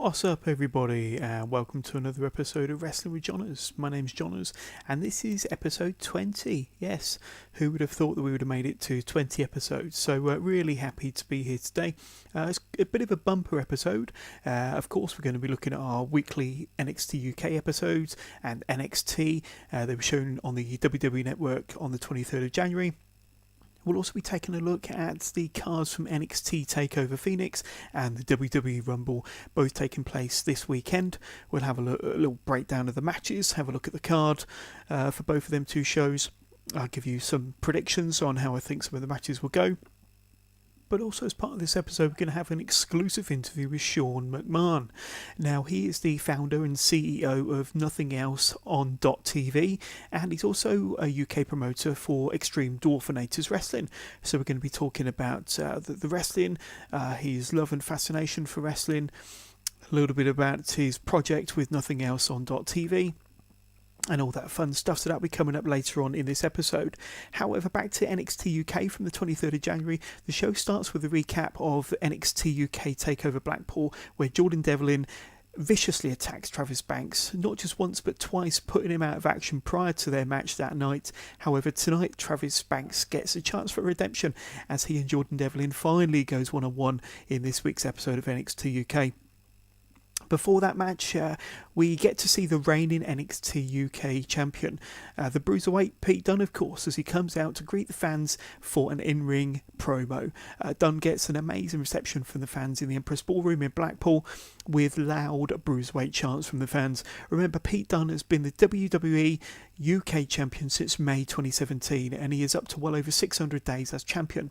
What's up, everybody, and welcome to another episode of Wrestling with Johners. My name's Johners, and this is episode 20. Yes, who would have thought that we would have made it to 20 episodes? So really happy to be here today. It's a bit of a bumper episode. Of course, we're going to be looking at our weekly NXT UK episodes and NXT. They were shown on the WWE Network on the 23rd of January. We'll also be taking a look at the cards from NXT Takeover Phoenix and the WWE Rumble, both taking place this weekend. We'll have a little breakdown of the matches, have a look at the card for both of them two shows. I'll give you some predictions on how I think some of the matches will go. But also, as part of this episode, we're going to have an exclusive interview with Sean McMahon. Now, he is the founder and CEO of Nothing Else on .tv, and he's also a UK promoter for Extreme Dwarfanators Wrestling. So we're going to be talking about the wrestling, his love and fascination for wrestling, a little bit about his project with Nothing Else on .tv, and all that fun stuff. So that'll be coming up later on in this episode. However, back to NXT UK from the 23rd of January. The show starts with a recap of NXT UK Takeover Blackpool, where Jordan Devlin viciously attacks Travis Banks, not just once but twice, putting him out of action prior to their match that night. However, tonight Travis Banks gets a chance for redemption as he and Jordan Devlin finally goes one-on-one in this week's episode of NXT UK. Before that match, we get to see the reigning NXT UK champion, the Bruiserweight Pete Dunne, of course, as he comes out to greet the fans for an in-ring promo. Dunne gets an amazing reception from the fans in the Empress Ballroom in Blackpool, with loud Bruiserweight chants from the fans. Remember, Pete Dunne has been the WWE UK champion since May 2017, and he is up to well over 600 days as champion.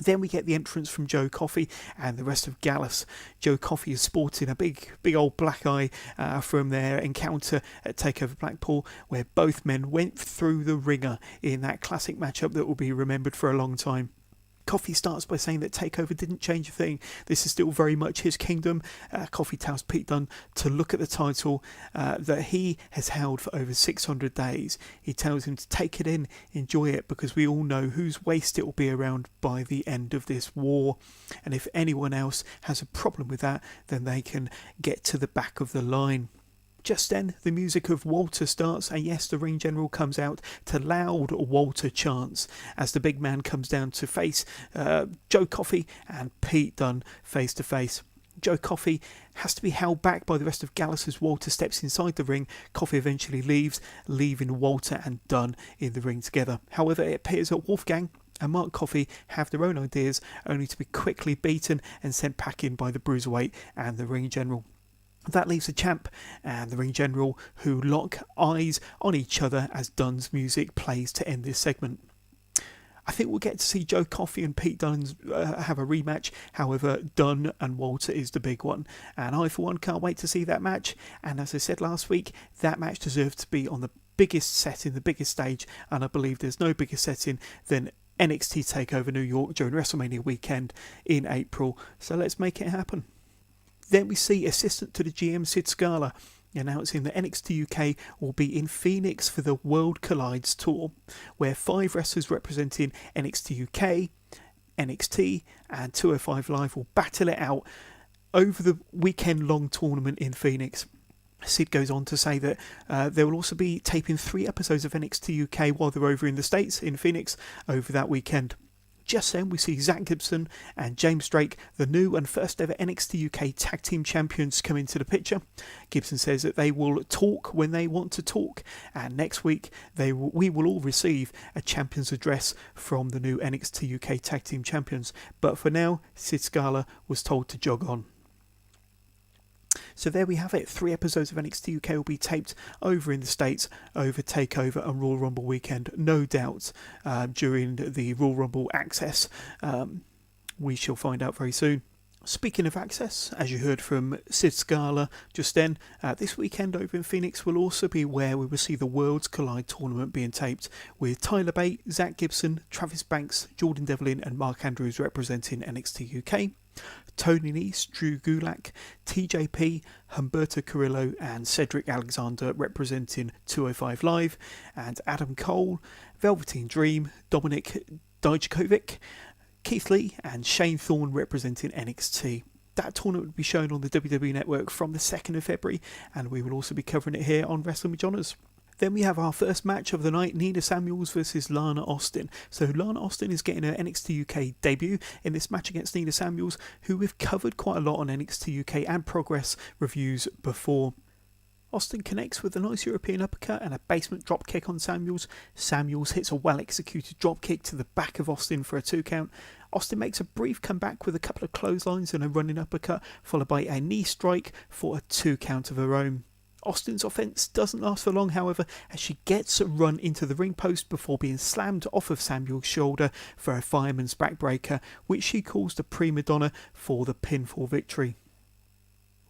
Then we get the entrance from Joe Coffey and the rest of Gallus. Joe Coffey is sporting a big old black eye from their encounter at Takeover Blackpool, where both men went through the ringer in that classic matchup that will be remembered for a long time. Coffey starts by saying that Takeover didn't change a thing. This is still very much his kingdom. Coffey tells Pete Dunne to look at the title that he has held for over 600 days. He tells him to take it in, enjoy it, because we all know whose waist it will be around by the end of this war. And if anyone else has a problem with that, then they can get to the back of the line. Just then, the music of Walter starts, and yes, the ring general comes out to loud Walter chants as the big man comes down to face Joe Coffey and Pete Dunne face to face. Joe Coffey has to be held back by the rest of Gallus as Walter steps inside the ring. Coffey eventually leaves, leaving Walter and Dunne in the ring together. However, it appears that Wolfgang and Mark Coffey have their own ideas, only to be quickly beaten and sent packing by the Bruiserweight and the ring general. That leaves the champ and the ring general, who lock eyes on each other as Dunne's music plays to end this segment. I think we'll get to see Joe Coffey and Pete Dunne have a rematch. However, Dunne and Walter is the big one, and I for one can't wait to see that match. And as I said last week, that match deserves to be on the biggest setting, the biggest stage, and I believe there's no bigger setting than NXT Takeover New York during WrestleMania weekend in April. So let's make it happen. Then we see assistant to the GM Sid Scala announcing that NXT UK will be in Phoenix for the World Collides tour, where 5 wrestlers representing NXT UK, NXT and 205 Live will battle it out over the weekend-long tournament in Phoenix. Sid goes on to say that they will also be taping 3 episodes of NXT UK while they're over in the States, in Phoenix, over that weekend. Just then we see Zach Gibson and James Drake, the new and first ever NXT UK Tag Team Champions, come into the picture. Gibson says that they will talk when they want to talk, and next week we will all receive a Champions Address from the new NXT UK Tag Team Champions. But for now, Sid Scala was told to jog on. So there we have it. 3 episodes of NXT UK will be taped over in the States over Takeover and Royal Rumble weekend, no doubt, during the Royal Rumble access. We shall find out very soon. Speaking of access, as you heard from Sid Scala just then, this weekend over in Phoenix will also be where we will see the Worlds Collide tournament being taped, with Tyler Bate, Zach Gibson, Travis Banks, Jordan Devlin and Mark Andrews representing NXT UK. Tony Nese, Drew Gulak, TJP, Humberto Carrillo and Cedric Alexander representing 205 Live, and Adam Cole, Velveteen Dream, Dominic Dijakovic, Keith Lee and Shane Thorne representing NXT. That tournament will be shown on the WWE Network from the 2nd of February, and we will also be covering it here on Wrestling with Johners. Then we have our first match of the night, Nina Samuels versus Lana Austin. So Lana Austin is getting her NXT UK debut in this match against Nina Samuels, who we've covered quite a lot on NXT UK and Progress reviews before. Austin connects with a nice European uppercut and a basement drop kick on Samuels. Samuels hits a well-executed drop kick to the back of Austin for a 2 count. Austin makes a brief comeback with a couple of clotheslines and a running uppercut, followed by a knee strike for a 2 count of her own. Austin's offence doesn't last for long, however, as she gets a run into the ring post before being slammed off of Samuel's shoulder for a fireman's backbreaker, which she calls the prima donna for the pinfall victory.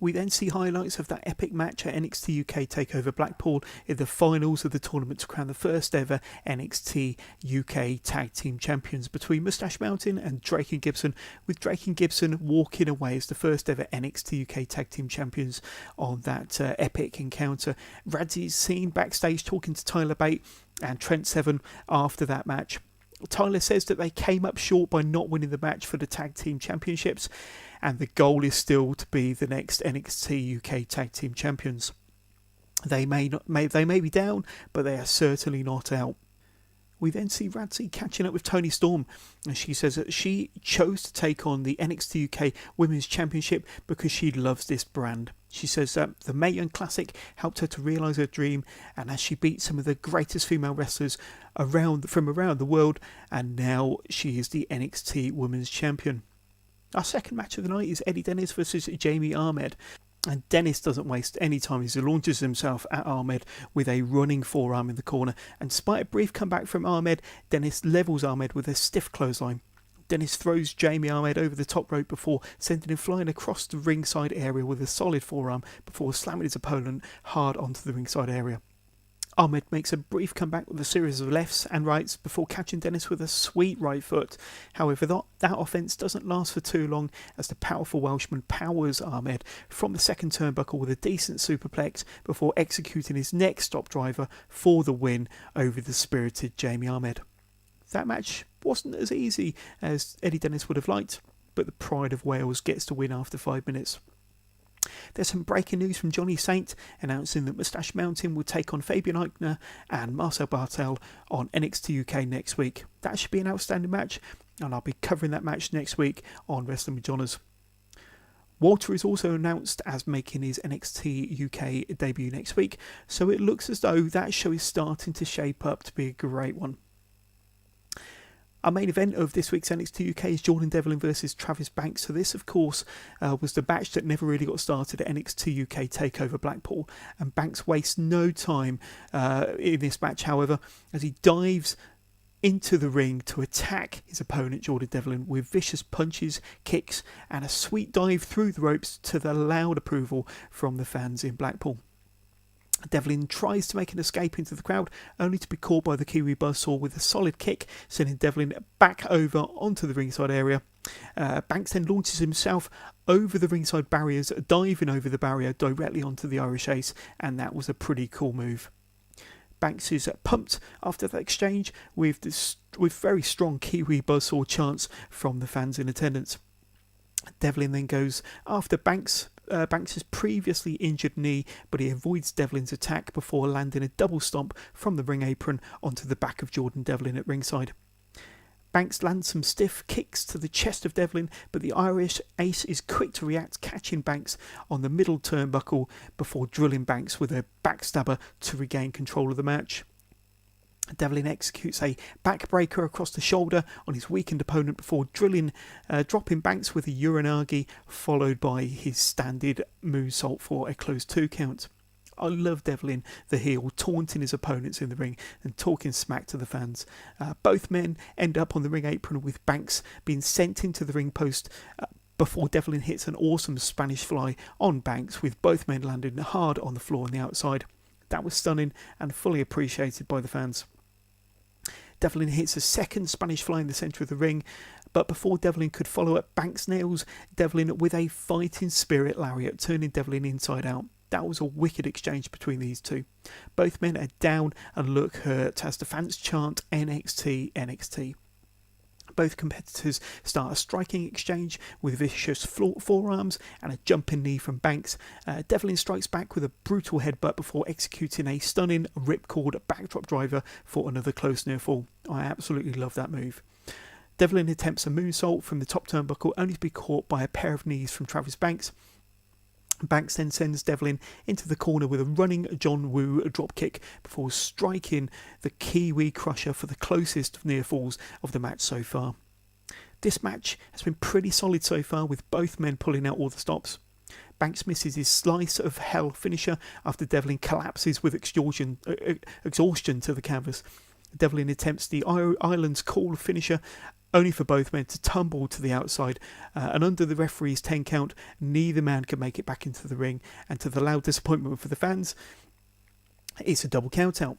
We then see highlights of that epic match at NXT UK Takeover Blackpool in the finals of the tournament to crown the first ever NXT UK Tag Team Champions between Moustache Mountain and Drake and Gibson, with Drake and Gibson walking away as the first ever NXT UK Tag Team Champions on that epic encounter. Radzie's seen backstage talking to Tyler Bate and Trent Seven after that match. Tyler says that they came up short by not winning the match for the Tag Team Championships, and the goal is still to be the next NXT UK Tag Team Champions. They may be down, but they are certainly not out. We then see Radzi catching up with Toni Storm, and she says that she chose to take on the NXT UK Women's Championship because she loves this brand. She says that the Mae Young Classic helped her to realise her dream, and as she beat some of the greatest female wrestlers from around the world, and now she is the NXT Women's Champion. Our second match of the night is Eddie Dennis versus Jamie Ahmed. And Dennis doesn't waste any time as he launches himself at Ahmed with a running forearm in the corner. And despite a brief comeback from Ahmed, Dennis levels Ahmed with a stiff clothesline. Dennis throws Jamie Ahmed over the top rope before sending him flying across the ringside area with a solid forearm before slamming his opponent hard onto the ringside area. Ahmed makes a brief comeback with a series of lefts and rights before catching Dennis with a sweet right foot. However, that offence doesn't last for too long as the powerful Welshman powers Ahmed from the second turnbuckle with a decent superplex before executing his next stop driver for the win over the spirited Jamie Ahmed. That match wasn't as easy as Eddie Dennis would have liked, but the Pride of Wales gets to win after 5 minutes. There's some breaking news from Johnny Saint announcing that Moustache Mountain will take on Fabian Eichner and Marcel Bartel on NXT UK next week. That should be an outstanding match, and I'll be covering that match next week on Wrestling with Johners. Walter is also announced as making his NXT UK debut next week, so it looks as though that show is starting to shape up to be a great one. Our main event of this week's NXT UK is Jordan Devlin versus Travis Banks. So this, of course, was the match that never really got started at NXT UK Takeover Blackpool. And Banks wastes no time in this match, however, as he dives into the ring to attack his opponent, Jordan Devlin, with vicious punches, kicks, and a sweet dive through the ropes to the loud approval from the fans in Blackpool. Devlin tries to make an escape into the crowd, only to be caught by the Kiwi Buzzsaw with a solid kick, sending Devlin back over onto the ringside area. Banks then launches himself over the ringside barriers, diving over the barrier directly onto the Irish Ace, and that was a pretty cool move. Banks is pumped after that exchange with very strong Kiwi Buzzsaw chants from the fans in attendance. Devlin then goes after Banks' previously injured knee, but he avoids Devlin's attack before landing a double stomp from the ring apron onto the back of Jordan Devlin at ringside. Banks lands some stiff kicks to the chest of Devlin, but the Irish Ace is quick to react, catching Banks on the middle turnbuckle before drilling Banks with a backstabber to regain control of the match. Devlin executes a backbreaker across the shoulder on his weakened opponent before dropping Banks with a Uranagi, followed by his standard moonsault for a close 2 count. I love Devlin, the heel, taunting his opponents in the ring and talking smack to the fans. Both men end up on the ring apron with Banks being sent into the ring post before Devlin hits an awesome Spanish fly on Banks, with both men landing hard on the floor on the outside. That was stunning and fully appreciated by the fans. Devlin hits a second Spanish fly in the centre of the ring, but before Devlin could follow up, Banks nails Devlin with a fighting spirit lariat, turning Devlin inside out. That was a wicked exchange between these two. Both men are down and look hurt as the fans chant NXT, NXT. Both competitors start a striking exchange with vicious forearms and a jumping knee from Banks. Devlin strikes back with a brutal headbutt before executing a stunning ripcord backdrop driver for another close near fall. I absolutely love that move. Devlin attempts a moonsault from the top turnbuckle, only to be caught by a pair of knees from Travis Banks. Banks then sends Devlin into the corner with a running John Woo dropkick before striking the Kiwi Crusher for the closest near falls of the match so far. This match has been pretty solid so far, with both men pulling out all the stops. Banks misses his slice of hell finisher after Devlin collapses with exhaustion to the canvas. Devlin attempts the Island's Call finisher, only for both men to tumble to the outside, and under the referee's 10 count, neither man can make it back into the ring, and to the loud disappointment for the fans, it's a double count out.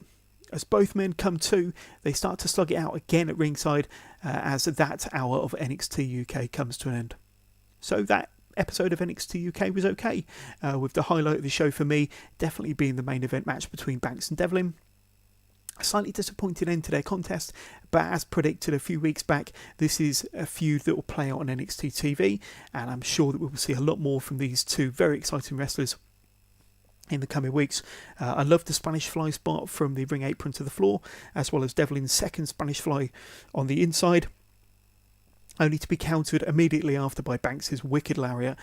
As both men come to, they start to slug it out again at ringside, as that hour of NXT UK comes to an end. So that episode of NXT UK was okay, with the highlight of the show for me definitely being the main event match between Banks and Devlin. A slightly disappointing end to their contest, but as predicted a few weeks back, this is a feud that will play out on NXT TV, and I'm sure that we will see a lot more from these two very exciting wrestlers in the coming weeks. I love the Spanish fly spot from the ring apron to the floor, as well as Devlin's second Spanish fly on the inside, only to be countered immediately after by Banks' wicked lariat.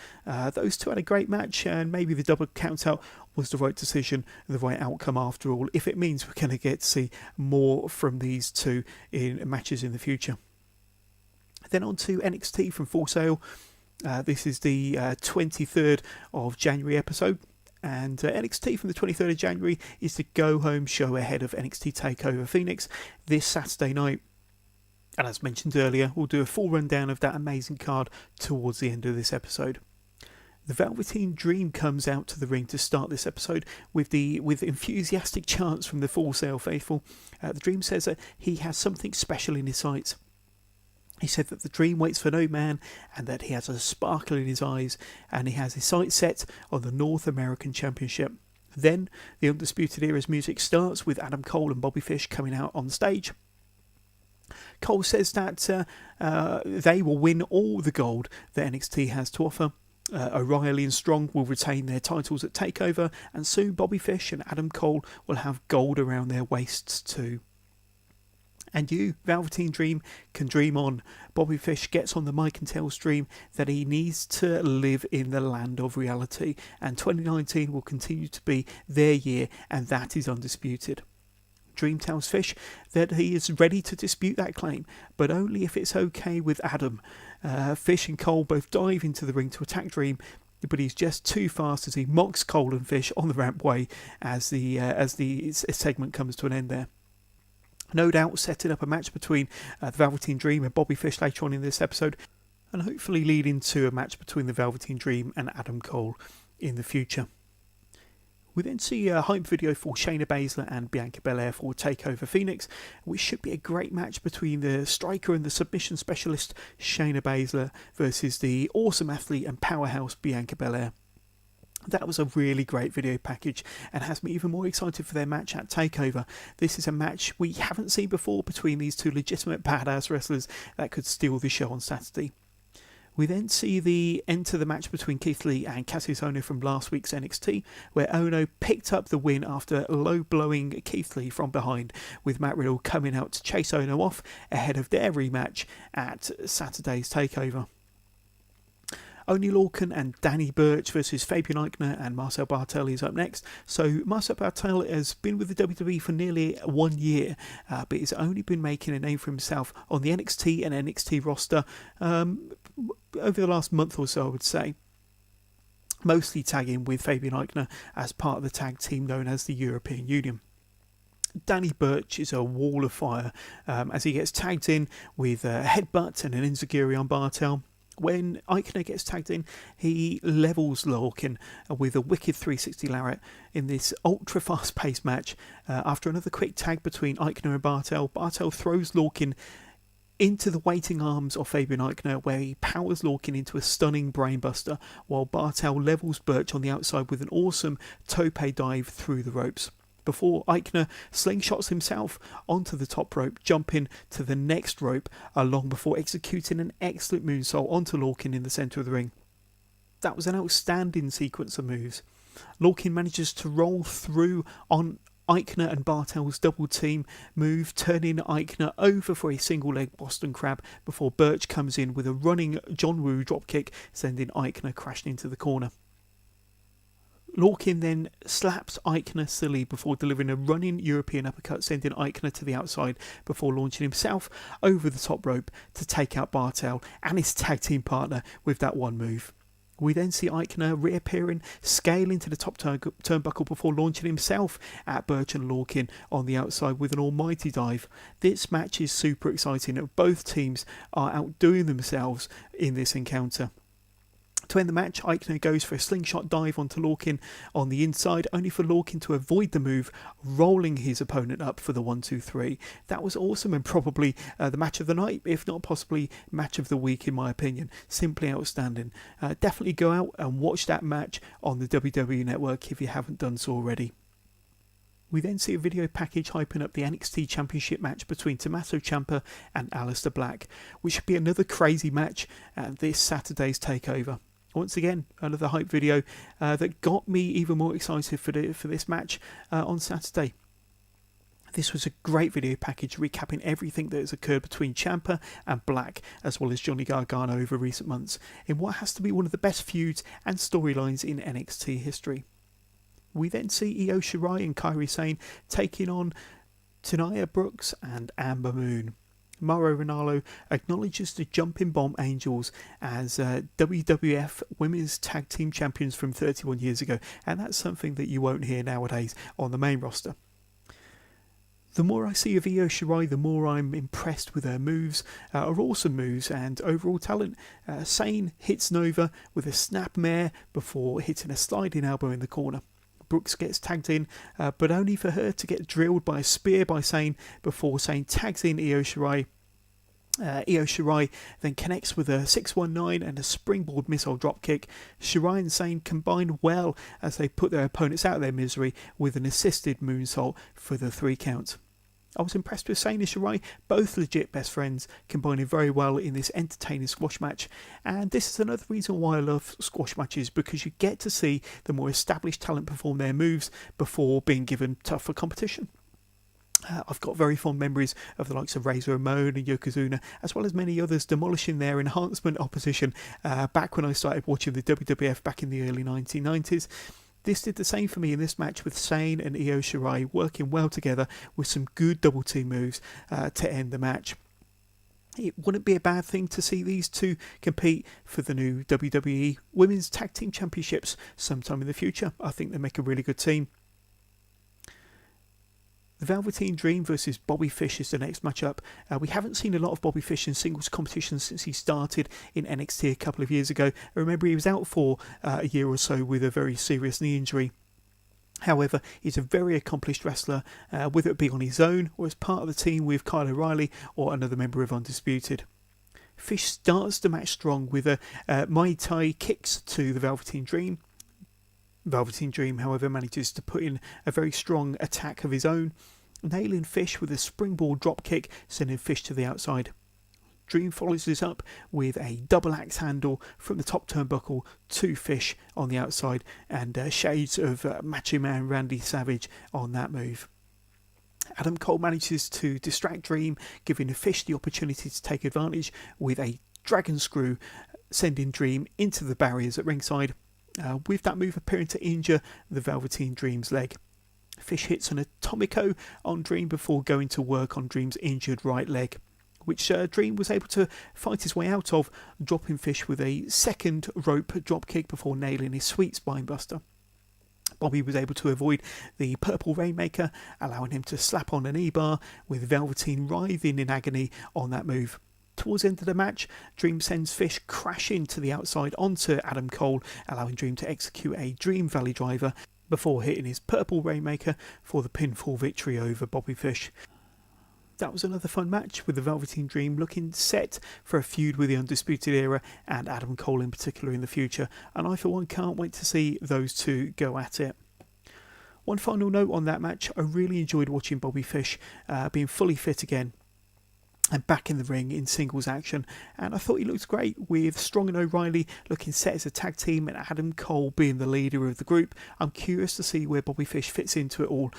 Those two had a great match, and maybe the double count out was the right decision, the right outcome after all, if it means we're going to get to see more from these two in matches in the future. Then on to NXT from Full Sail. This is the 23rd of January episode, and NXT from the 23rd of January is the go-home show ahead of NXT Takeover Phoenix this Saturday night. And as mentioned earlier, we'll do a full rundown of that amazing card towards the end of this episode. The Velveteen Dream comes out to the ring to start this episode with enthusiastic chants from the Full Sail faithful. The Dream says that he has something special in his sights. He said that the Dream waits for no man, and that he has a sparkle in his eyes, and he has his sights set on the North American Championship. Then the Undisputed Era's music starts with Adam Cole and Bobby Fish coming out on stage. Cole says that they will win all the gold that NXT has to offer. O'Reilly and Strong will retain their titles at TakeOver, and soon Bobby Fish and Adam Cole will have gold around their waists too. And you, Velveteen Dream, can dream on. Bobby Fish gets on the mic and tells Dream that he needs to live in the land of reality, and 2019 will continue to be their year, and that is undisputed. Dream tells Fish that he is ready to dispute that claim, but only if it's okay with Adam. Fish and Cole both dive into the ring to attack Dream, but he's just too fast as he mocks Cole and Fish on the rampway as the segment comes to an end there. No doubt setting up a match between the Velveteen Dream and Bobby Fish later on in this episode, and hopefully leading to a match between the Velveteen Dream and Adam Cole in the future. We then see a hype video for Shayna Baszler and Bianca Belair for Takeover Phoenix, which should be a great match between the striker and the submission specialist Shayna Baszler versus the awesome athlete and powerhouse Bianca Belair. That was a really great video package and has me even more excited for their match at TakeOver. This is a match we haven't seen before between these two legitimate badass wrestlers that could steal the show on Saturday. We then see the enter the match between Keith Lee and Cassius Ohno from last week's NXT, where Ohno picked up the win after low-blowing Keith Lee from behind, with Matt Riddle coming out to chase Ohno off ahead of their rematch at Saturday's TakeOver. Oney Lorcan and Danny Burch versus Fabian Eichner and Marcel Bartel is up next. So Marcel Bartel has been with the WWE for nearly 1 year, but he's only been making a name for himself on the NXT and NXT roster over the last month or so, I would say. Mostly tagging with Fabian Eichner as part of the tag team known as the European Union. Danny Burch is a wall of fire as he gets tagged in with a headbutt and an enziguri on Bartel. When Eichner gets tagged in, he levels Lorcan with a wicked 360 lariat in this ultra fast paced match. After another quick tag between Eichner and Bartel, Bartel throws Lorcan into the waiting arms of Fabian Eichner, where he powers Lorcan into a stunning brainbuster, while Bartel levels Burch on the outside with an awesome tope dive through the ropes. before Eichner slingshots himself onto the top rope, jumping to the next rope long before executing an excellent moonsault onto Lorcan in the centre of the ring. That was an outstanding sequence of moves. Lorcan manages to roll through on Eichner and Bartel's double team move, turning Eichner over for a single leg Boston Crab before Birch comes in with a running John Woo dropkick, sending Eichner crashing into the corner. Lorcan then slaps Eichner silly before delivering a running European uppercut, sending Eichner to the outside before launching himself over the top rope to take out Bartel and his tag team partner with that one move. We then see Eichner reappearing, scaling to the top turnbuckle before launching himself at Birch and Lorcan on the outside with an almighty dive. This match is super exciting. Both teams are outdoing themselves in this encounter. To end the match, Eichner goes for a slingshot dive onto Lorcan on the inside, only for Lorcan to avoid the move, rolling his opponent up for the 1-2-3. That was awesome and probably the match of the night, if not possibly match of the week in my opinion. Simply outstanding. Definitely go out and watch that match on the WWE Network if you haven't done so already. We then see a video package hyping up the NXT Championship match between Tommaso Ciampa and Aleister Black, which should be another crazy match at this Saturday's Takeover. Once again, another hype video that got me even more excited for this match on Saturday. This was a great video package recapping everything that has occurred between Ciampa and Black, as well as Johnny Gargano over recent months, in what has to be one of the best feuds and storylines in NXT history. We then see Io Shirai and Kairi Sane taking on Tanaya Brooks and Amber Moon. Mauro Ranallo acknowledges the Jumping Bomb Angels as WWF Women's Tag Team Champions from 31 years ago, and that's something that you won't hear nowadays on the main roster. The more I see of Io Shirai, the more I'm impressed with her moves, her awesome moves and overall talent. Sane hits Nova with a snap mare before hitting a sliding elbow in the corner. Brooks gets tagged in, but only for her to get drilled by a spear by Sane before Sane tags in Io Shirai. Io Shirai then connects with a 619 and a springboard missile dropkick. Shirai and Sane combine well as they put their opponents out of their misery with an assisted moonsault for the 3 count. I was impressed with Sane and Shirai, both legit best friends, combining very well in this entertaining squash match. And this is another reason why I love squash matches, because you get to see the more established talent perform their moves before being given tougher competition. I've got very fond memories of the likes of Razor Ramon and Yokozuna, as well as many others demolishing their enhancement opposition back when I started watching the WWF back in the early 1990s. This did the same for me in this match, with Sane and Io Shirai working well together with some good double team moves to end the match. It wouldn't be a bad thing to see these two compete for the new WWE Women's Tag Team Championships sometime in the future. I think they make a really good team. The Velveteen Dream versus Bobby Fish is the next matchup. We haven't seen a lot of Bobby Fish in singles competition since he started in NXT a couple of years ago. I remember he was out for a year or so with a very serious knee injury. However, he's a very accomplished wrestler, whether it be on his own or as part of the team with Kyle O'Reilly or another member of Undisputed. Fish starts the match strong with a Muay Thai kicks to the Velveteen Dream. Velveteen Dream, however, manages to put in a very strong attack of his own, nailing Fish with a springboard dropkick, sending Fish to the outside. Dream follows this up with a double axe handle from the top turnbuckle to Fish on the outside, and shades of Macho Man Randy Savage on that move. Adam Cole manages to distract Dream, giving Fish the opportunity to take advantage with a dragon screw, sending Dream into the barriers at ringside, with that move appearing to injure the Velveteen Dream's leg. Fish hits an Atomico on Dream before going to work on Dream's injured right leg, which Dream was able to fight his way out of, dropping Fish with a second rope dropkick before nailing his sweet spinebuster. Bobby was able to avoid the purple Rainmaker, allowing him to slap on an E-bar, with Velveteen writhing in agony on that move. Towards the end of the match, Dream sends Fish crashing to the outside onto Adam Cole, allowing Dream to execute a Dream Valley Driver before hitting his purple Rainmaker for the pinfall victory over Bobby Fish. That was another fun match, with the Velveteen Dream looking set for a feud with the Undisputed Era and Adam Cole in particular in the future, and I for one can't wait to see those two go at it. One final note on that match, I really enjoyed watching Bobby Fish being fully fit again and back in the ring in singles action, and I thought he looked great with Strong and O'Reilly looking set as a tag team and Adam Cole being the leader of the group. I'm curious to see where Bobby Fish fits into it all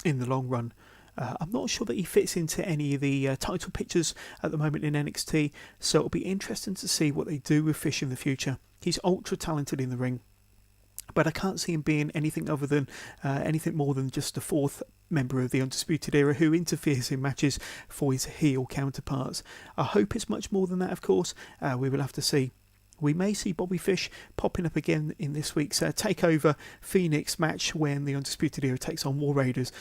in the long run. I'm not sure that he fits into any of the title pictures at the moment in NXT, so it'll be interesting to see what they do with Fish in the future. He's ultra talented in the ring, but I can't see him being anything other than anything more than just a fourth member of the Undisputed Era who interferes in matches for his heel counterparts. I hope it's much more than that, of course. We will have to see. We may see Bobby Fish popping up again in this week's Takeover Phoenix match when the Undisputed Era takes on War Raiders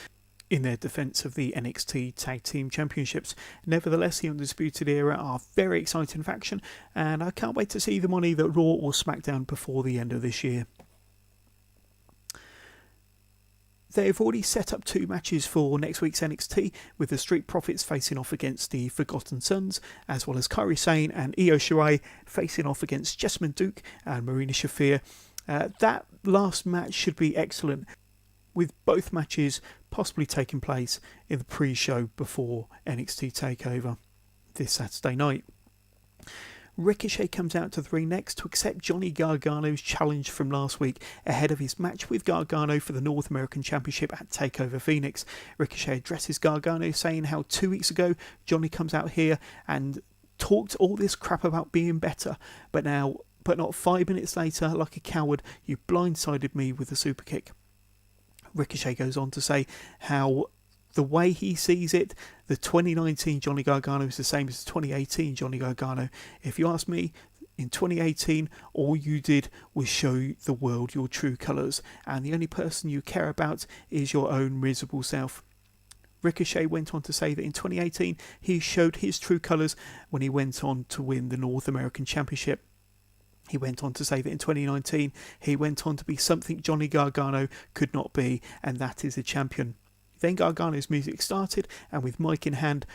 in their defence of the NXT Tag Team Championships. Nevertheless, the Undisputed Era are a very exciting faction, and I can't wait to see them on either Raw or SmackDown before the end of this year. They've already set up 2 matches for next week's NXT, with the Street Profits facing off against the Forgotten Sons, as well as Kairi Sane and Io Shirai facing off against Jessamine Duke and Marina Shafir. That last match should be excellent, with both matches possibly taking place in the pre-show before NXT TakeOver this Saturday night. Ricochet comes out to the ring next to accept Johnny Gargano's challenge from last week ahead of his match with Gargano for the North American Championship at Takeover Phoenix. Ricochet addresses Gargano, saying how 2 weeks ago Johnny comes out here and talked all this crap about being better, but not 5 minutes later, like a coward, you blindsided me with a super kick. Ricochet goes on to say how the way he sees it, the 2019 Johnny Gargano is the same as the 2018 Johnny Gargano. If you ask me, in 2018, all you did was show the world your true colours, and the only person you care about is your own miserable self. Ricochet went on to say that in 2018, he showed his true colours when he went on to win the North American Championship. He went on to say that in 2019, he went on to be something Johnny Gargano could not be, and that is a champion. Then Gargano's music started, and with mic in hand,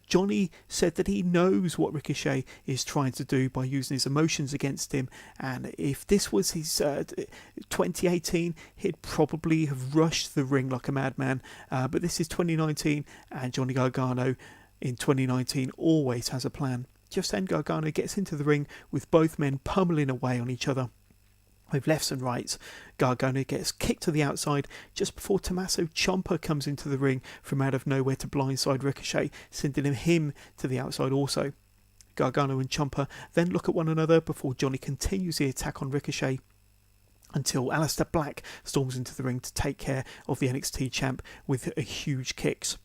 Johnny said that he knows what Ricochet is trying to do by using his emotions against him, and if this was his 2018, he'd probably have rushed the ring like a madman, but this is 2019, and Johnny Gargano in 2019 always has a plan. Just then Gargano gets into the ring with both men pummeling away on each other with lefts and rights. Gargano gets kicked to the outside just before Tommaso Ciampa comes into the ring from out of nowhere to blindside Ricochet, sending him to the outside also. Gargano and Ciampa then look at one another before Johnny continues the attack on Ricochet until Aleister Black storms into the ring to take care of the NXT champ with a huge kicks.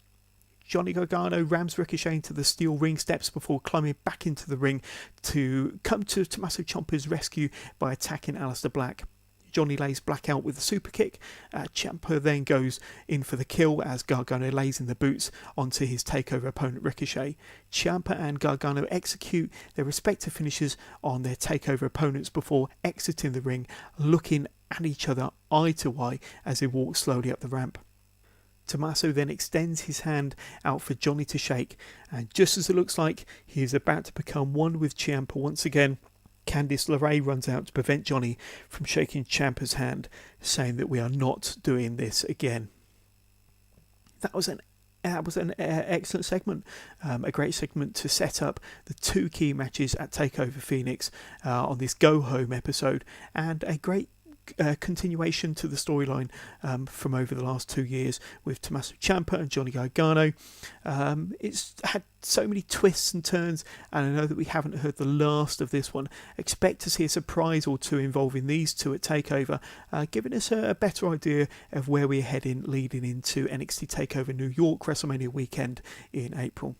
Johnny Gargano rams Ricochet into the steel ring steps before climbing back into the ring to come to Tommaso Ciampa's rescue by attacking Aleister Black. Johnny lays Black out with a super kick. Ciampa then goes in for the kill as Gargano lays in the boots onto his takeover opponent Ricochet. Ciampa and Gargano execute their respective finishes on their takeover opponents before exiting the ring, looking at each other eye to eye as they walk slowly up the ramp. Tommaso then extends his hand out for Johnny to shake, and just as it looks like he is about to become one with Ciampa once again, Candice LeRae runs out to prevent Johnny from shaking Ciampa's hand, saying that we are not doing this again. That was an excellent segment, a great segment to set up the 2 key matches at Takeover Phoenix on this Go Home episode, and a great continuation to the storyline from over the last 2 years with Tommaso Ciampa and Johnny Gargano. It's had so many twists and turns, and I know that we haven't heard the last of this one. Expect to see a surprise or two involving these two at TakeOver, giving us a better idea of where we're heading leading into NXT TakeOver New York WrestleMania weekend in April.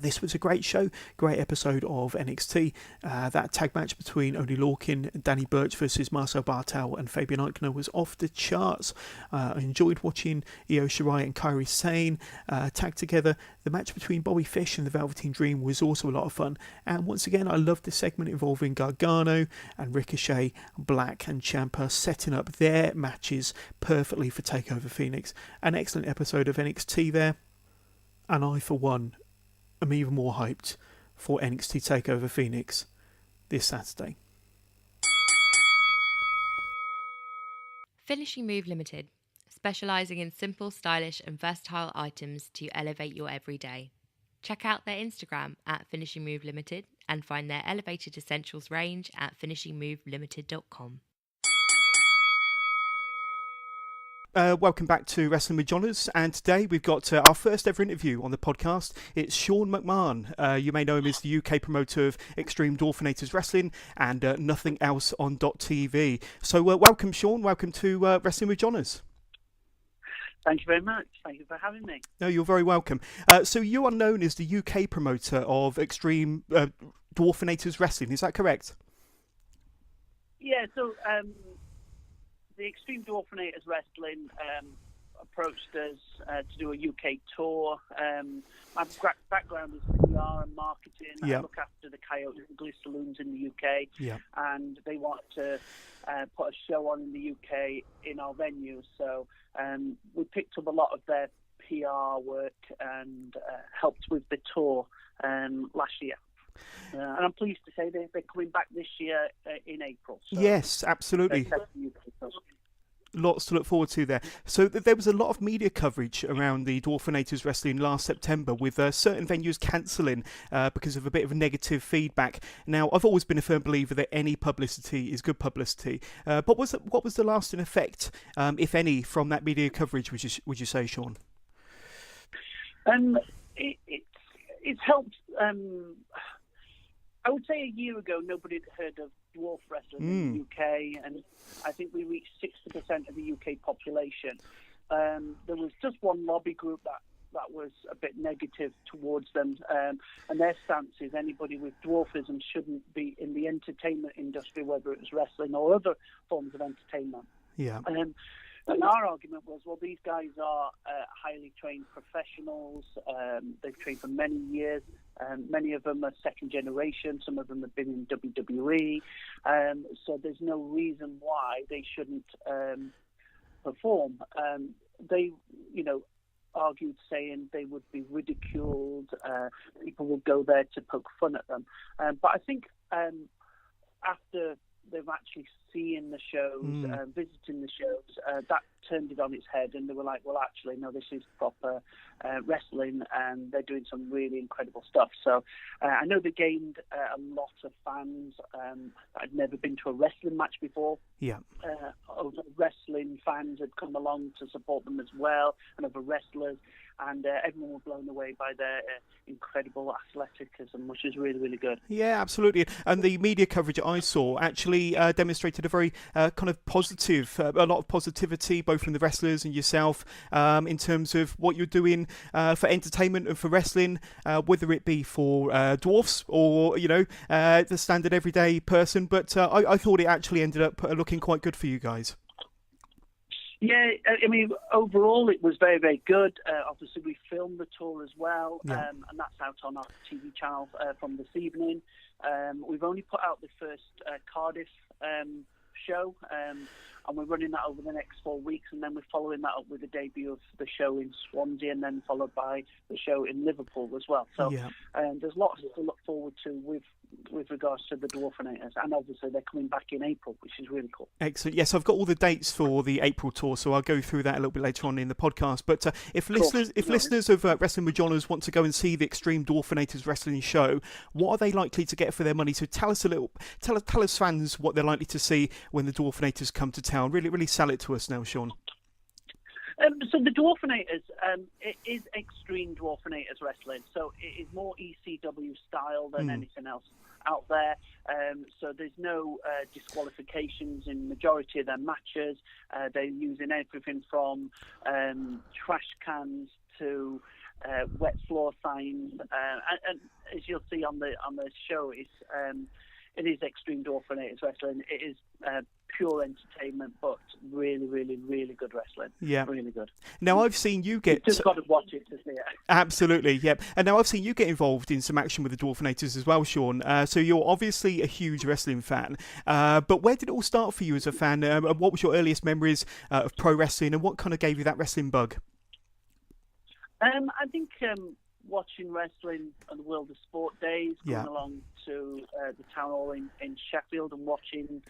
This was a great show, great episode of NXT. That tag match between Oney Lorcan and Danny Burch versus Marcel Bartel and Fabian Eichner was off the charts. I enjoyed watching Io Shirai and Kairi Sane tag together. The match between Bobby Fish and the Velveteen Dream was also a lot of fun. And once again, I loved the segment involving Gargano and Ricochet, Black and Ciampa setting up their matches perfectly for TakeOver Phoenix. An excellent episode of NXT there. And I, for one, I'm even more hyped for NXT TakeOver Phoenix this Saturday. Finishing Move Limited, specialising in simple, stylish and versatile items to elevate your everyday. Check out their Instagram at Finishing Move Limited and find their elevated essentials range at finishingmovelimited.com. Welcome back to Wrestling with Johners, and today we've got our first ever interview on the podcast. It's Sean McMahon. You may know him as the UK promoter of Extreme Dwarfanators Wrestling and Nothing Else on .tv. So welcome, Sean. Welcome to Wrestling with Johners. Thank you very much. Thank you for having me. No, you're very welcome. So you are known as the UK promoter of Extreme Dwarfanators Wrestling. Is that correct? Yeah, so the Extreme Dwarfanators Wrestling approached us to do a UK tour. My background is PR and marketing. Yep. I look after the Coyotes and Glue Saloons in the UK. Yep. And they wanted to put a show on in the UK in our venue. So we picked up a lot of their PR work and helped with the tour last year. And I'm pleased to say they're coming back this year in April. So yes, absolutely. Lots to look forward to there. So there was a lot of media coverage around the Dwarfanators Wrestling last September, with certain venues cancelling because of a bit of negative feedback. Now, I've always been a firm believer that any publicity is good publicity. But what was the lasting effect, if any, from that media coverage, would you say, Sean? It's helped. I would say a year ago, nobody had heard of dwarf wrestling in the UK, and I think we reached 60% of the UK population. There was just one lobby group that was a bit negative towards them, and their stance is anybody with dwarfism shouldn't be in the entertainment industry, whether it was wrestling or other forms of entertainment. Yeah. And our argument was, well, these guys are highly trained professionals. They've trained for many years. Many of them are second generation. Some of them have been in WWE. So there's no reason why they shouldn't perform. They, argued saying they would be ridiculed. People would go there to poke fun at them. But I think after they've actually seen the shows, visiting the shows, that turned it on its head, and they were like, well, actually, no, this is proper wrestling, and they're doing some really incredible stuff. So I know they gained a lot of fans that had never been to a wrestling match before. Yeah. Other wrestling fans had come along to support them as well, and other wrestlers, and everyone was blown away by their incredible athleticism, which is really, really good. Yeah, absolutely. And the media coverage I saw actually demonstrated a very kind of positive, a lot of positivity, both from the wrestlers and yourself, in terms of what you're doing for entertainment and for wrestling, whether it be for dwarfs or, the standard everyday person. But I thought it actually ended up looking quite good for you guys. Yeah, I mean, overall it was very, very good. Obviously, we filmed the tour as well, and that's out on our TV channel from this evening. We've only put out the first Cardiff show, and we're running that over the next 4 weeks, and then we're following that up with the debut of the show in Swansea, and then followed by the show in Liverpool as well. So there's lots to look forward to with regards to the Dwarfanators, and obviously they're coming back in April, which is really cool. Excellent. Yes, I've got all the dates for the April tour, so I'll go through that a little bit later on in the podcast. But if listeners of Wrestling with Johners want to go and see the Extreme Dwarfanators Wrestling show, what are they likely to get for their money? So tell us fans what they're likely to see when the Dwarfanators come to town. Really sell it to us now, Sean. So the Dwarfanators, it is Extreme Dwarfanators Wrestling, so it is more ECW style than anything else out there. So there's no disqualifications in majority of their matches. They're using everything from trash cans to wet floor signs, and as you'll see on the show, it is Extreme Dwarfanators Wrestling. It is pure entertainment, but really, really, really good wrestling. Yeah, really good. Now I've seen you get. You've just got to watch it to see it. Absolutely, yep. And now I've seen you get involved in some action with the Dwarfanators as well, Sean. So you're obviously a huge wrestling fan. But where did it all start for you as a fan? What was your earliest memories of pro wrestling, and what kind of gave you that wrestling bug? I think watching wrestling on the World of Sport days, going along to the town hall in Sheffield and watching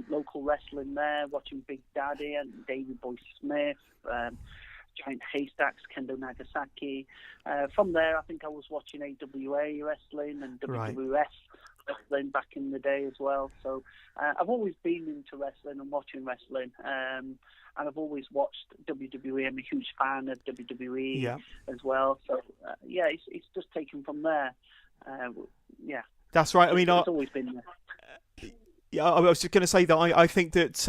local wrestling there, watching Big Daddy and Davey Boy Smith, Giant Haystacks, Kendo Nagasaki. From there, I think I was watching AWA wrestling and WWF wrestling back in the day as well. So I've always been into wrestling and watching wrestling. And I've always watched WWE. I'm a huge fan of WWE as well. So, it's just taken from there. That's right. I mean, it's always been there. Yeah, I was just going to say that I think that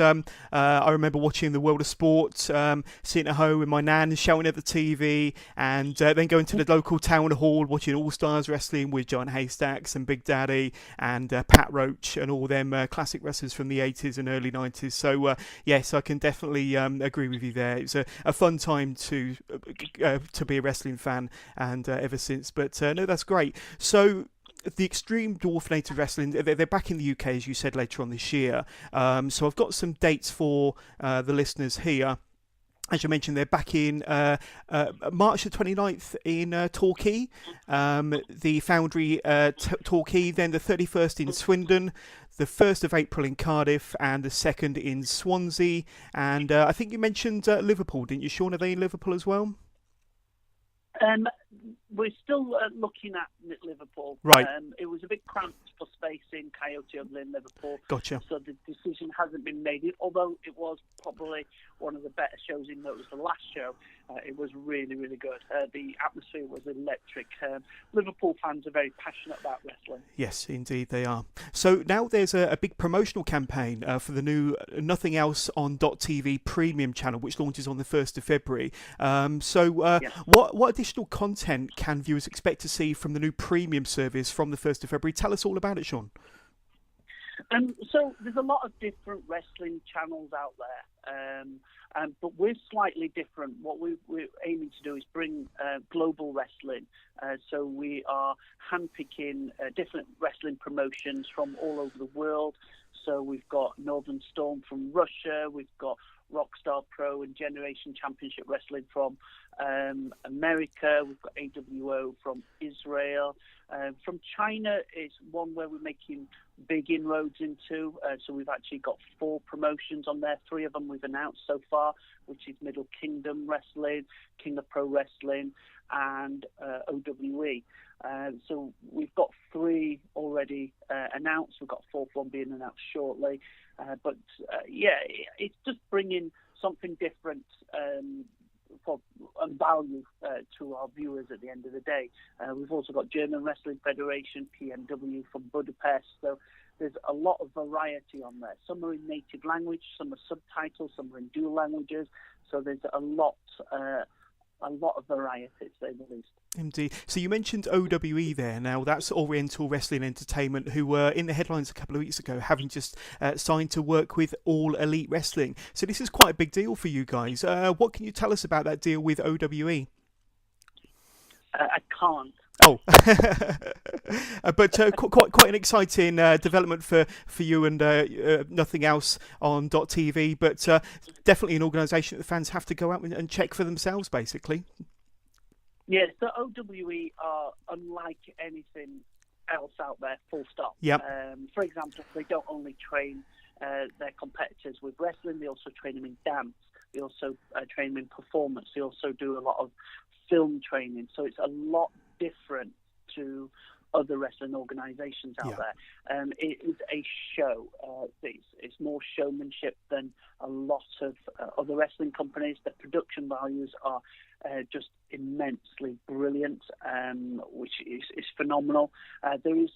I remember watching the World of Sport, sitting at home with my nan, shouting at the TV, and then going to the local town hall, watching All Stars Wrestling with Giant Haystacks and Big Daddy and Pat Roach and all them classic wrestlers from the 80s and early 90s. So, yes, I can definitely agree with you there. It's a fun time to be a wrestling fan, and ever since. But, no, that's great. So, the Extreme Dwarfanator Wrestling, they're back in the UK, as you said, later on this year. So I've got some dates for the listeners here. As you mentioned, they're back in March the 29th in Torquay, the Foundry Torquay, then the 31st in Swindon, the 1st of April in Cardiff, and the 2nd in Swansea. And I think you mentioned Liverpool, didn't you, Sean? Are they in Liverpool as well? We're still looking at Liverpool. Right. It was a bit cramped for space in Coyote Ugly in Liverpool. Gotcha. So the decision hasn't been made. Although it was probably one of the better shows, even though it was the last show, it was really, really good. The atmosphere was electric. Liverpool fans are very passionate about wrestling. Yes, indeed they are. So now there's a big promotional campaign for the new Nothing Else on .tv premium channel, which launches on the 1st of February. What additional content can viewers expect to see from the new premium service from the 1st of February? Tell us all about it, Sean. So there's a lot of different wrestling channels out there, but we're slightly different. What we're aiming to do is bring global wrestling. So we are handpicking different wrestling promotions from all over the world. So we've got Northern Storm from Russia, we've got Rockstar Pro and Generation Championship Wrestling from America, we've got AWO from Israel. From China is one where we're making big inroads into. So we've actually got 4 promotions on there. 3 of them we've announced so far, which is Middle Kingdom Wrestling, King of Pro Wrestling, and OWE. So we've got 3 already announced. We've got a 4th one being announced shortly. It's just bringing something different and value to our viewers at the end of the day. We've also got German Wrestling Federation, PMW from Budapest. So there's a lot of variety on there. Some are in native language, some are subtitles, some are in dual languages. So there's a lot of variety, to say the least. Indeed. So you mentioned OWE there. Now, that's Oriental Wrestling Entertainment, who were in the headlines a couple of weeks ago, having just signed to work with All Elite Wrestling. So this is quite a big deal for you guys. What can you tell us about that deal with OWE? I can't. Oh, but quite an exciting development for you and Nothing Else on .tv, but definitely an organisation that the fans have to go out and check for themselves, basically. Yeah, so OWE are unlike anything else out there, full stop. Yep. For example, they don't only train their competitors with wrestling, they also train them in dance, they also train them in performance, they also do a lot of film training, so it's a lot different to other wrestling organisations out there. It is a show. It's more showmanship than a lot of other wrestling companies. The production values are just immensely brilliant, which is phenomenal. We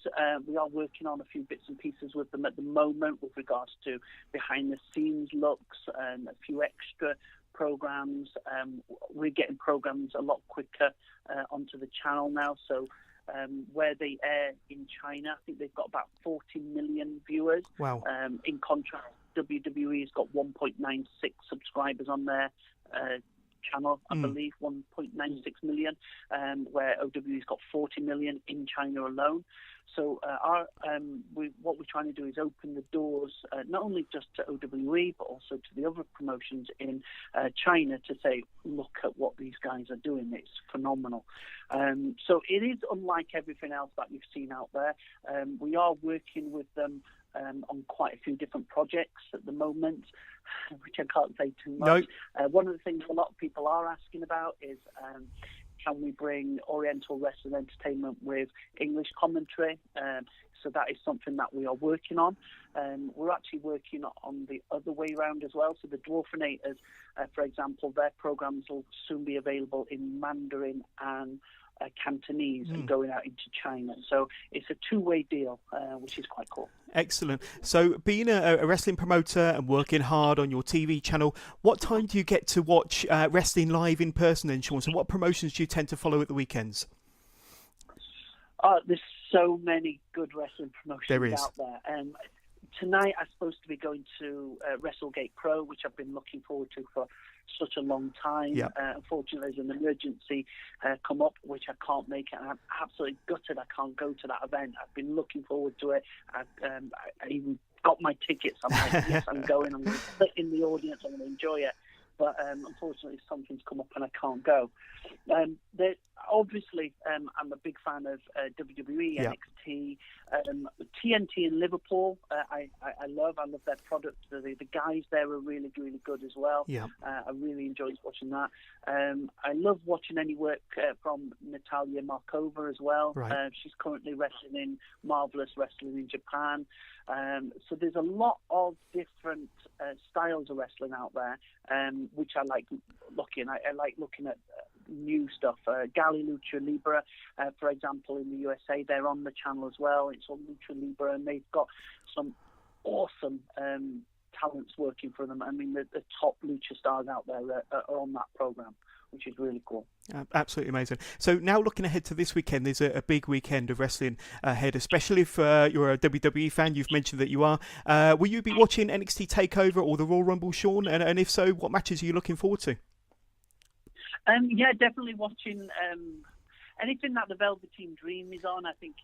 are working on a few bits and pieces with them at the moment with regards to behind-the-scenes looks and a few extra programs. We're getting programs a lot quicker onto the channel now. So where they air in China, I think they've got about 40 million viewers. Wow. In contrast, WWE has got 1.96 subscribers on there. channel, I believe, 1.96 million, where OWE's got 40 million in China alone. So what we're trying to do is open the doors not only just to OWE but also to the other promotions in China to say, look at what these guys are doing. It's phenomenal. So it is unlike everything else that you've seen out there. We are working with them on quite a few different projects at the moment, which I can't say too much. No. One of the things a lot of people are asking about is can we bring Oriental Wrestling Entertainment with English commentary? So that is something that we are working on. We're actually working on the other way around as well. So the Dwarfanators, for example, their programs will soon be available in Mandarin and Cantonese and going out into China. So it's a two-way deal, which is quite cool. Excellent. So being a wrestling promoter and working hard on your TV channel, what time do you get to watch wrestling live in person then, Sean? So what promotions do you tend to follow at the weekends? There's so many good wrestling promotions out there. Tonight I'm supposed to be going to WrestleGate Pro, which I've been looking forward to for such a long time. Yep. Unfortunately, there's an emergency come up, which I can't make it. I'm absolutely gutted I can't go to that event. I've been looking forward to it. I even got my tickets. I'm like, yes, I'm going. I'm going to sit in the audience. I'm going to enjoy it. But unfortunately, something's come up and I can't go. Obviously, I'm a big fan of WWE, NXT, TNT in Liverpool. I love their product. The guys there are really, really good as well. Yeah. I really enjoyed watching that. I love watching any work from Natalia Markova as well. Right. She's currently wrestling in Marvelous Wrestling in Japan. So there's a lot of different styles of wrestling out there, which I like looking. I like looking at new stuff. Gali Lucha Libre, for example, in the USA, they're on the channel as well. It's on Lucha Libre, and they've got some awesome talents working for them. I mean, the top lucha stars out there are on that program, which is really cool. Absolutely amazing. So now looking ahead to this weekend, there's a big weekend of wrestling ahead, especially if you're a WWE fan. You've mentioned that you are. Will you be watching NXT Takeover or the Royal Rumble, Sean? And if so, what matches are you looking forward to? Yeah, definitely watching anything that the Velveteen Dream is on. I think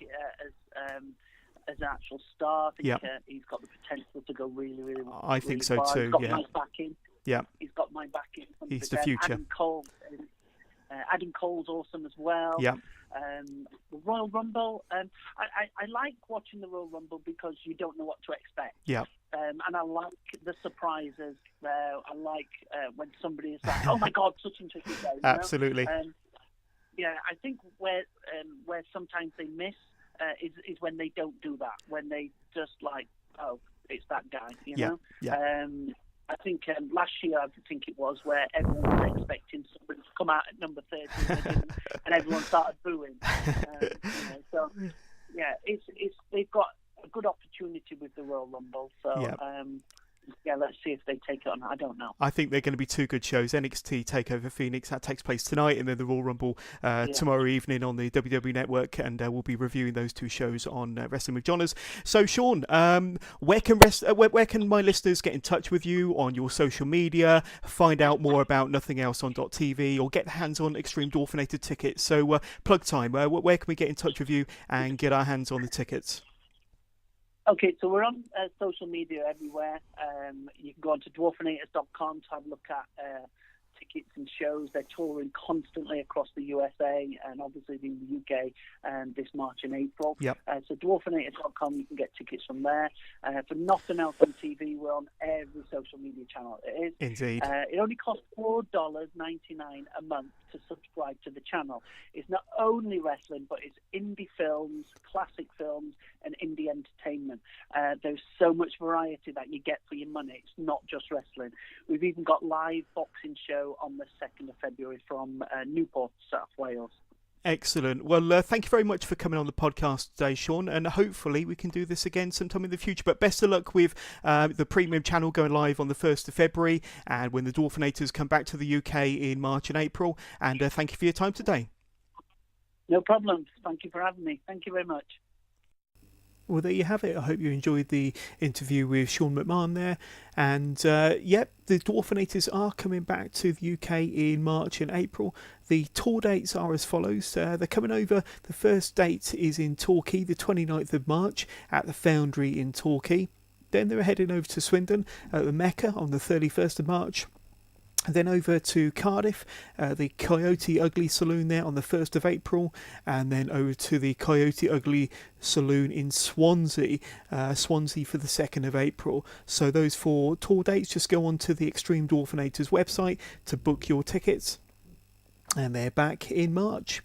as an actual star, I think he's got the potential to go really, really well. I think so far. too. He's got my backing. Yeah, he's got my backing. He's the future. Adam Cole's awesome as well. Yeah. Royal Rumble. I like watching the Royal Rumble because you don't know what to expect. Yeah. And I like the surprises there. I like when somebody is like, "Oh my God, such and such is there." Absolutely. Yeah, I think where sometimes they miss is when they don't do that. When they just like, "Oh, it's that guy," you know. Yeah. I think last year, I think it was, where everyone was expecting somebody to come out at number 30 and everyone started booing. So, yeah, they've got a good opportunity with the Royal Rumble. So, let's see if they take it on. I don't know. I think they're going to be two good shows. NXT Takeover Phoenix, that takes place tonight, and then the Royal Rumble tomorrow evening on the WWE Network, and we'll be reviewing those two shows on Wrestling with Johners. So, Sean, where can my listeners get in touch with you on your social media, find out more about Nothing Else on .tv, or get their hands on Extreme Dwarfanator tickets? So, plug time. Where can we get in touch with you and get our hands on the tickets? Okay, so we're on social media everywhere. You can go on to dwarfanators.com to have a look at tickets and shows. They're touring constantly across the USA and obviously in the UK this March and April. Yep. So dwarfanators.com, you can get tickets from there. For Nothing Else on TV, we're on every social media channel. It is. Indeed. It only costs $4.99 a month to subscribe to the channel. It's not only wrestling, but it's indie films, classic films, and indie entertainment. There's so much variety that you get for your money. It's not just wrestling. We've even got live boxing show on the 2nd of February from Newport, South Wales. Excellent. Well, thank you very much for coming on the podcast today, Sean, and hopefully we can do this again sometime in the future. But best of luck with the premium channel going live on the 1st of February and when the Dwarfanators come back to the UK in March and April. And thank you for your time today. No problem. Thank you for having me. Thank you very much. Well, there you have it. I hope you enjoyed the interview with Sean McMahon there. And the Dwarfanators are coming back to the UK in March and April. The tour dates are as follows. They're coming over. The first date is in Torquay, the 29th of March at the Foundry in Torquay. Then they're heading over to Swindon at the Mecca on the 31st of March. Then over to Cardiff, the Coyote Ugly Saloon there on the 1st of April, and then over to the Coyote Ugly Saloon in Swansea, Swansea for the 2nd of April. So those 4 tour dates, just go on to the Extreme Dwarfanators website to book your tickets, and they're back in March.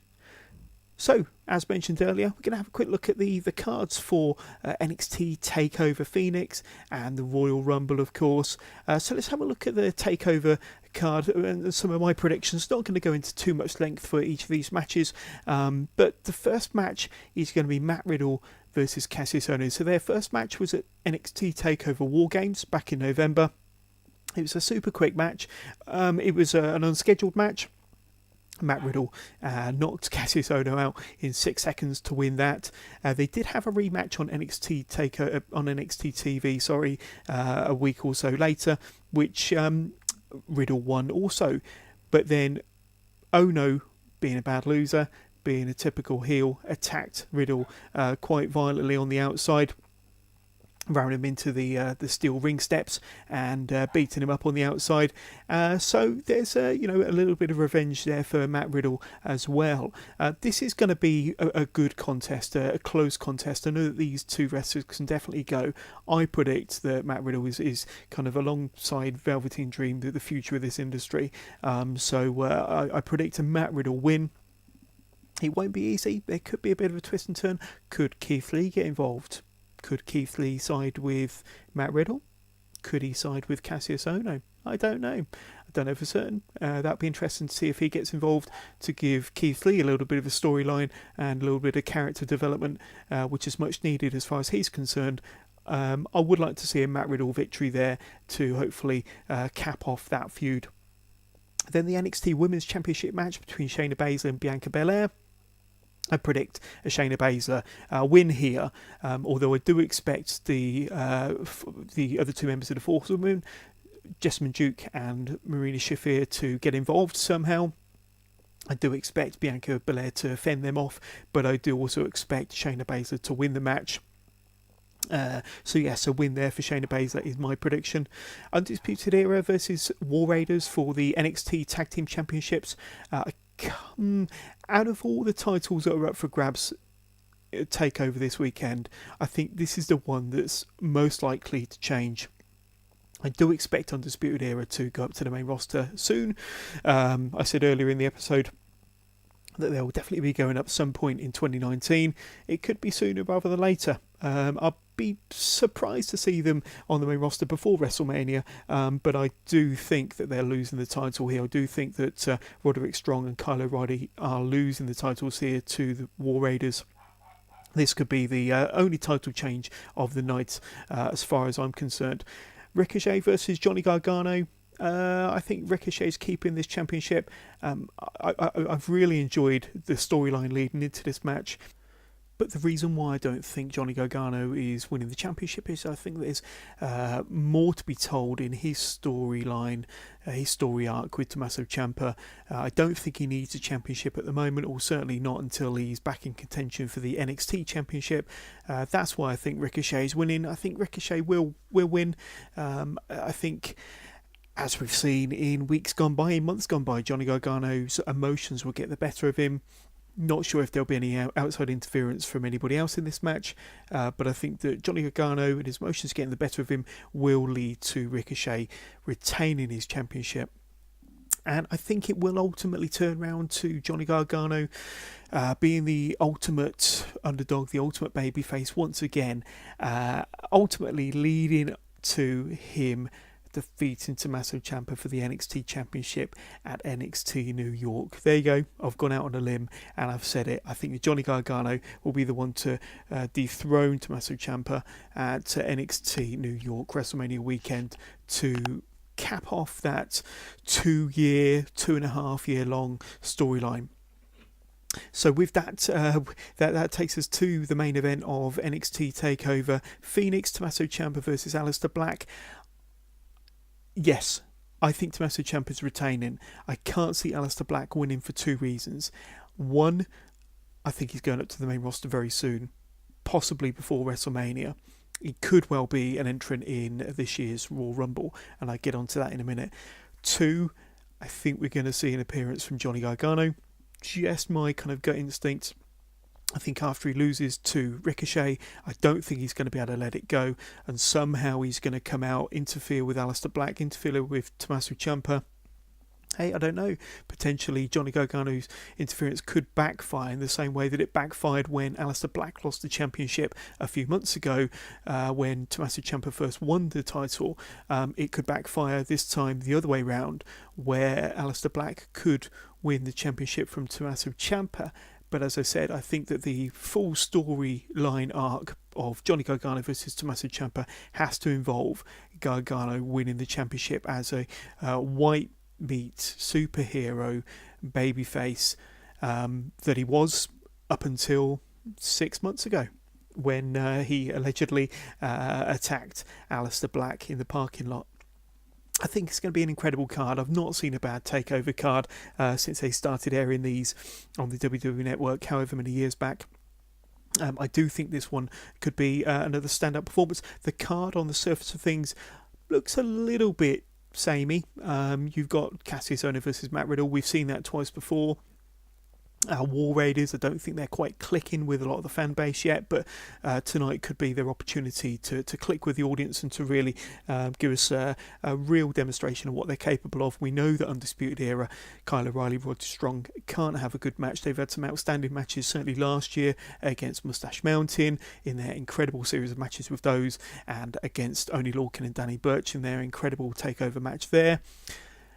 So, as mentioned earlier, we're going to have a quick look at the cards for NXT Takeover Phoenix and the Royal Rumble, of course. So let's have a look at the Takeover card and some of my predictions. Not going to go into too much length for each of these matches, but the first match is going to be Matt Riddle versus Cassius Ohno. So their first match was at NXT Takeover War Games back in November. It was a super quick match. It was an unscheduled match. Matt Riddle knocked Cassius Ohno out in 6 seconds to win that. They did have a rematch on NXT TV, a week or so later, which Riddle won also. But then Ohno, being a bad loser, being a typical heel, attacked Riddle quite violently on the outside, ran him into the steel ring steps and beating him up on the outside. So there's a little bit of revenge there for Matt Riddle as well. This is going to be a good contest, a close contest. I know that these two wrestlers can definitely go. I predict that Matt Riddle is kind of alongside Velveteen Dream the future of this industry. So I predict a Matt Riddle win. It won't be easy. There could be a bit of a twist and turn. Could Keith Lee get involved? Could Keith Lee side with Matt Riddle? Could he side with Cassius Ohno? I don't know. I don't know for certain. That'd be interesting to see if he gets involved to give Keith Lee a little bit of a storyline and a little bit of character development, which is much needed as far as he's concerned. I would like to see a Matt Riddle victory there to hopefully cap off that feud. Then the NXT Women's Championship match between Shayna Baszler and Bianca Belair. I predict a Shayna Baszler win here, although I do expect the other two members of the Fourth Woman, Jessamine Duke and Marina Shafir, to get involved somehow. I do expect Bianca Belair to fend them off, but I do also expect Shayna Baszler to win the match. So yes, a win there for Shayna Baszler is my prediction. Undisputed Era versus War Raiders for the NXT Tag Team Championships. Out of all the titles that are up for grabs Takeover this weekend, I think this is the one that's most likely to change. I do expect Undisputed Era to go up to the main roster soon. I said earlier in the episode that they'll definitely be going up some point in 2019. It could be sooner rather than later. I'll be surprised to see them on the main roster before WrestleMania, but I do think that they're losing the title here. I do think that Roderick Strong and Kyle O'Reilly are losing the titles here to the War Raiders. This could be the only title change of the night as far as I'm concerned. Ricochet versus Johnny Gargano. I think Ricochet's keeping this championship. I've really enjoyed the storyline leading into this match. But the reason why I don't think Johnny Gargano is winning the championship is I think there's more to be told in his storyline, his story arc with Tommaso Ciampa. I don't think he needs a championship at the moment, or certainly not until he's back in contention for the NXT championship. That's why I think Ricochet is winning. I think Ricochet will win. I think, as we've seen in weeks gone by, in months gone by, Johnny Gargano's emotions will get the better of him. Not sure if there'll be any outside interference from anybody else in this match, but I think that Johnny Gargano and his emotions getting the better of him will lead to Ricochet retaining his championship. And I think it will ultimately turn around to Johnny Gargano being the ultimate underdog, the ultimate babyface once again, ultimately leading to him defeating Tommaso Ciampa for the NXT Championship at NXT New York. There you go. I've gone out on a limb and I've said it. I think that Johnny Gargano will be the one to dethrone Tommaso Ciampa at NXT New York WrestleMania weekend to cap off that 2.5 year long storyline. So with that, that takes us to the main event of NXT Takeover Phoenix, Tommaso Ciampa versus Aleister Black. Yes, I think Tommaso Ciampa's retaining. I can't see Aleister Black winning for two reasons. One, I think he's going up to the main roster very soon, possibly before WrestleMania. He could well be an entrant in this year's Royal Rumble, and I'll get onto that in a minute. Two, I think we're going to see an appearance from Johnny Gargano. Just my kind of gut instinct. I think after he loses to Ricochet, I don't think he's going to be able to let it go, and somehow he's going to come out, interfere with Aleister Black, interfere with Tommaso Ciampa. Hey, I don't know. Potentially Johnny Gargano's interference could backfire in the same way that it backfired when Aleister Black lost the championship a few months ago, when Tommaso Ciampa first won the title. It could backfire this time the other way round, where Aleister Black could win the championship from Tommaso Ciampa. But as I said, I think that the full storyline arc of Johnny Gargano versus Tommaso Ciampa has to involve Gargano winning the championship as a white meat superhero babyface that he was up until 6 months ago, when he allegedly attacked Aleister Black in the parking lot. I think it's going to be an incredible card. I've not seen a bad takeover card since they started airing these on the WWE Network however many years back. I do think this one could be another standout performance. The card on the surface of things looks a little bit samey. You've got Cassius Ohno versus Matt Riddle. We've seen that twice before. War Raiders, I don't think they're quite clicking with a lot of the fan base yet, but tonight could be their opportunity to click with the audience and to really give us a real demonstration of what they're capable of. We know that Undisputed Era, Kyle O'Reilly, Roger Strong can't have a good match. They've had some outstanding matches, certainly last year against Mustache Mountain in their incredible series of matches with those, and against Oney Lorcan and Danny Burch in their incredible takeover match there.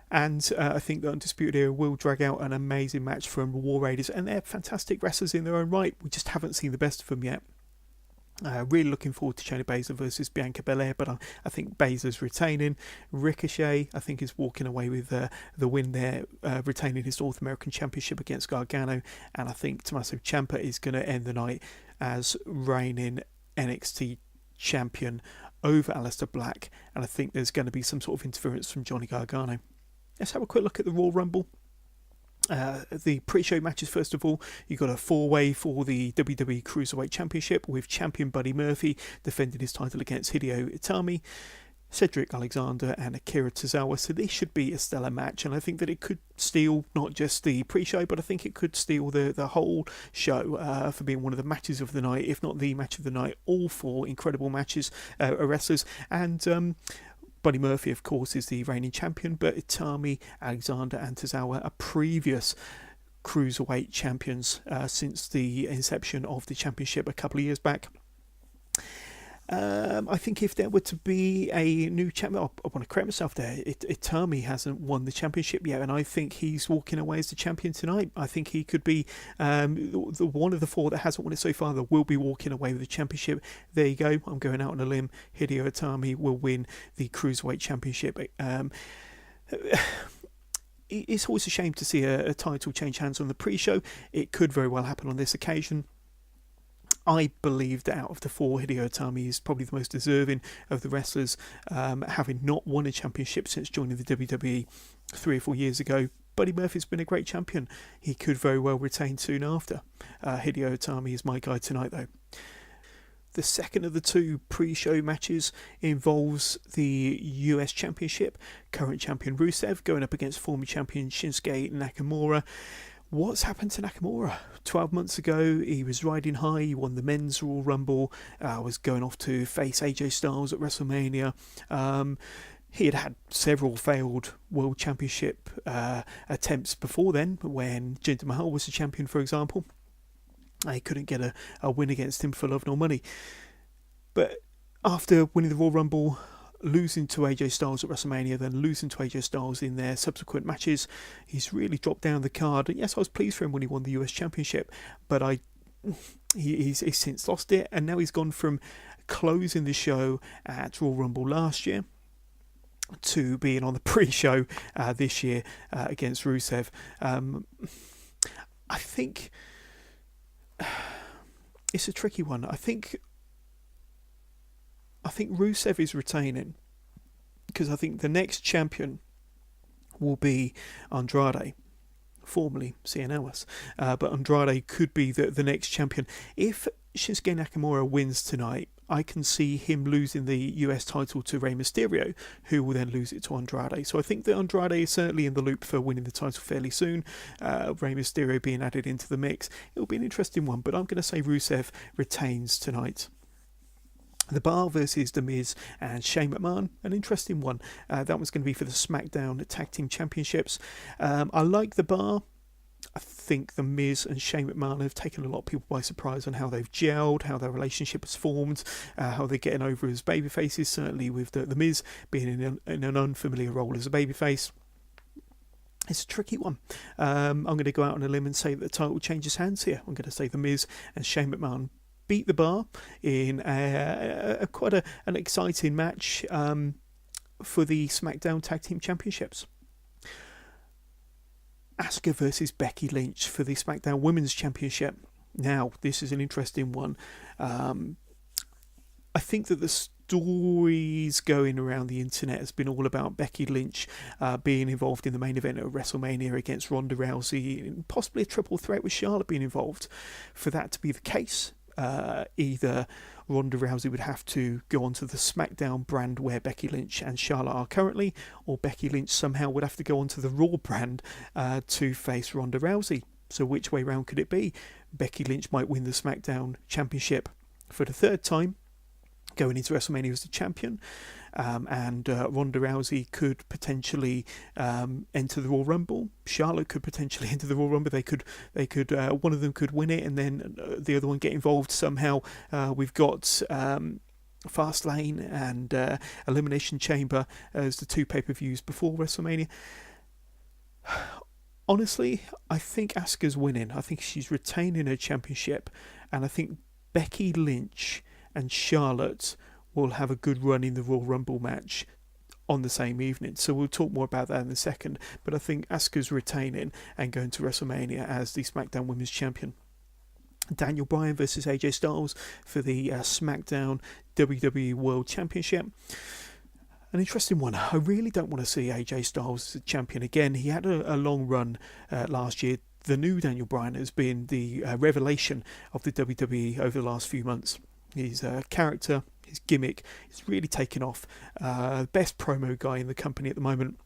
And I think that Undisputed Era will drag out an amazing match from War Raiders, and they're fantastic wrestlers in their own right. We just haven't seen the best of them yet. Really looking forward to Shayna Baszler versus Bianca Belair, but I think Baszler's retaining. Ricochet, I think, is walking away with the win there, retaining his North American Championship against Gargano, and I think Tommaso Ciampa is going to end the night as reigning NXT champion over Aleister Black, and I think there's going to be some sort of interference from Johnny Gargano. Let's have a quick look at the Royal Rumble. The pre-show matches, first of all, you've got a four-way for the WWE Cruiserweight Championship with champion Buddy Murphy defending his title against Hideo Itami, Cedric Alexander and Akira Tozawa. So this should be a stellar match, and I think that it could steal not just the pre-show, but I think it could steal the whole show for being one of the matches of the night, if not the match of the night. All four incredible matches, wrestlers, and Buddy Murphy, of course, is the reigning champion, but Itami, Alexander and Tozawa are previous Cruiserweight champions since the inception of the championship a couple of years back. I think if there were to be a new champion, I want to correct myself there, Itami hasn't won the championship yet, and I think he's walking away as the champion tonight. I think he could be the one of the four that hasn't won it so far that will be walking away with the championship. There you go, I'm going out on a limb. Hideo Itami will win the Cruiserweight Championship. It's always a shame to see a title change hands on the pre-show. It could very well happen on this occasion. I believe that out of the four, Hideo Itami is probably the most deserving of the wrestlers, having not won a championship since joining the WWE 3 or 4 years ago. Buddy Murphy's been a great champion. He could very well retain soon after. Hideo Itami is my guy tonight, though. The second of the two pre-show matches involves the US Championship. Current champion Rusev going up against former champion Shinsuke Nakamura. What's happened to Nakamura? 12 months ago, he was riding high, he won the men's Royal Rumble, was going off to face AJ Styles at WrestleMania. He had had several failed World Championship attempts before then, when Jinder Mahal was the champion, for example. He couldn't get a win against him for love nor money. But after winning the Royal Rumble, losing to AJ Styles at WrestleMania, then losing to AJ Styles in their subsequent matches, he's really dropped down the card. And yes, I was pleased for him when he won the US Championship, but he's since lost it, and now he's gone from closing the show at Royal Rumble last year to being on the pre-show this year against Rusev. I think it's a tricky one. I think Rusev is retaining, because I think the next champion will be Andrade, formerly Cien Almas, but Andrade could be the next champion. If Shinsuke Nakamura wins tonight, I can see him losing the US title to Rey Mysterio, who will then lose it to Andrade. So I think that Andrade is certainly in the loop for winning the title fairly soon. Rey Mysterio being added into the mix. It'll be an interesting one, but I'm going to say Rusev retains tonight. The Bar versus The Miz and Shane McMahon, an interesting one. That one's going to be for the SmackDown Tag Team Championships. I like The Bar. I think The Miz and Shane McMahon have taken a lot of people by surprise on how they've gelled, how their relationship has formed, how they're getting over as babyfaces, certainly with the Miz being in an unfamiliar role as a babyface. It's a tricky one. I'm going to go out on a limb and say that the title changes hands here. I'm going to say The Miz and Shane McMahon beat The Bar in quite an exciting match for the SmackDown Tag Team Championships. Asuka versus Becky Lynch for the SmackDown Women's Championship. Now, this is an interesting one. I think that the stories going around the internet has been all about Becky Lynch being involved in the main event of WrestleMania against Ronda Rousey, and possibly a triple threat with Charlotte being involved. For that to be the case, either Ronda Rousey would have to go onto the SmackDown brand where Becky Lynch and Charlotte are currently, or Becky Lynch somehow would have to go onto the Raw brand to face Ronda Rousey. So which way round could it be? Becky Lynch might win the SmackDown Championship for the third time, going into WrestleMania as the champion, and Ronda Rousey could potentially enter the Royal Rumble. Charlotte could potentially enter the Royal Rumble. They could one of them could win it, and then the other one get involved somehow. We've got Fastlane and Elimination Chamber as the two pay-per-views before WrestleMania. Honestly, I think Asuka's winning. I think she's retaining her championship, and I think Becky Lynch and Charlotte will have a good run in the Royal Rumble match on the same evening. So we'll talk more about that in a second. But I think Asuka's retaining and going to WrestleMania as the SmackDown Women's Champion. Daniel Bryan versus AJ Styles for the SmackDown WWE World Championship. An interesting one. I really don't want to see AJ Styles as a champion again. He had a long run last year. The new Daniel Bryan has been the revelation of the WWE over the last few months. His character, his gimmick, is really taken off. Best promo guy in the company at the moment,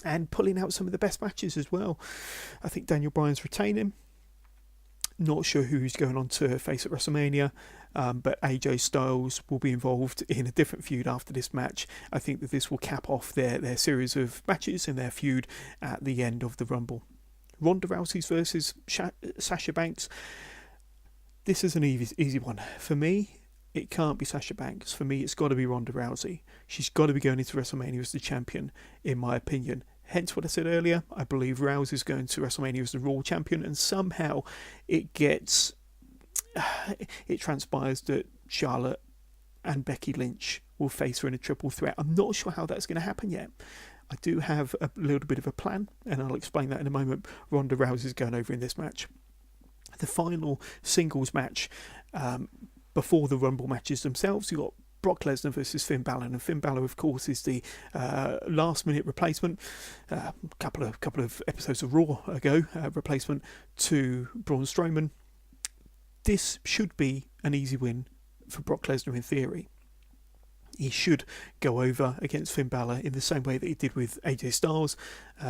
and pulling out some of the best matches as well. I think Daniel Bryan's retaining. Not sure who he's going on to face at WrestleMania, but AJ Styles will be involved in a different feud after this match. I think that this will cap off their series of matches and their feud at the end of the Rumble. Ronda Rousey versus Sasha Banks. This is an easy one. For me, it can't be Sasha Banks. For me, it's got to be Ronda Rousey. She's got to be going into WrestleMania as the champion, in my opinion. Hence what I said earlier. I believe Rousey's going to WrestleMania as the Raw champion, and somehow it transpires that Charlotte and Becky Lynch will face her in a triple threat. I'm not sure how that's going to happen yet. I do have a little bit of a plan, and I'll explain that in a moment. Ronda Rousey's going over in this match. The final singles match before the Rumble matches themselves, you've got Brock Lesnar versus Finn Balor, and Finn Balor, of course, is the last-minute replacement, couple of episodes of Raw ago, replacement to Braun Strowman. This should be an easy win for Brock Lesnar in theory. He should go over against Finn Balor in the same way that he did with AJ Styles,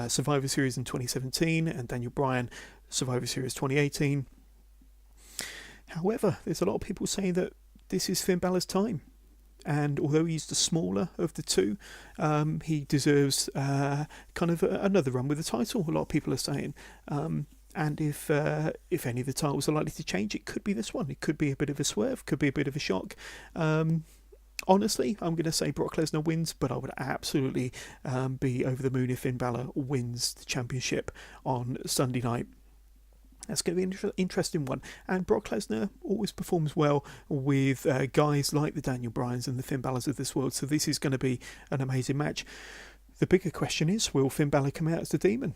Survivor Series in 2017, and Daniel Bryan, Survivor Series 2018. However, there's a lot of people saying that this is Finn Balor's time. And although he's the smaller of the two, he deserves kind of another run with the title, a lot of people are saying. And if any of the titles are likely to change, it could be this one. It could be a bit of a swerve, could be a bit of a shock. Honestly, I'm going to say Brock Lesnar wins, but I would absolutely be over the moon if Finn Balor wins the championship on Sunday night. That's going to be an interesting one. And Brock Lesnar always performs well with guys like the Daniel Bryans and the Finn Balors of this world, so this is going to be an amazing match. The bigger question is, will Finn Balor come out as the Demon?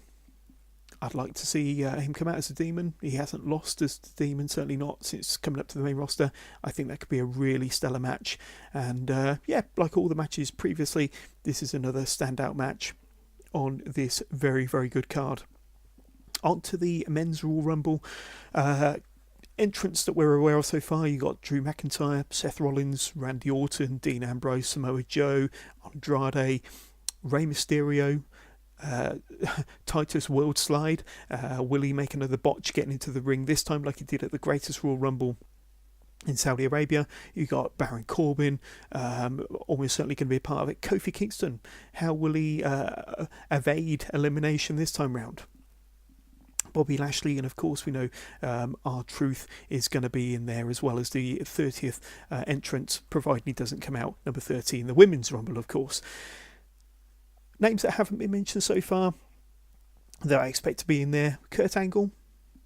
I'd like to see him come out as a Demon. He hasn't lost as the Demon, certainly not since coming up to the main roster. I think that could be a really stellar match. And like all the matches previously, this is another standout match on this very, very good card. On to the Men's Royal Rumble. Entrants that we're aware of so far, you got Drew McIntyre, Seth Rollins, Randy Orton, Dean Ambrose, Samoa Joe, Andrade, Rey Mysterio, Titus World Slide. Will he make another botch getting into the ring this time like he did at the Greatest Royal Rumble in Saudi Arabia? You got Baron Corbin, almost certainly going to be a part of it. Kofi Kingston, how will he evade elimination this time round? Bobby Lashley, and of course we know R-Truth is going to be in there, as well as the 30th entrant, provided he doesn't come out number 30 in the Women's Rumble, of course. Names that haven't been mentioned so far that I expect to be in there: Kurt Angle,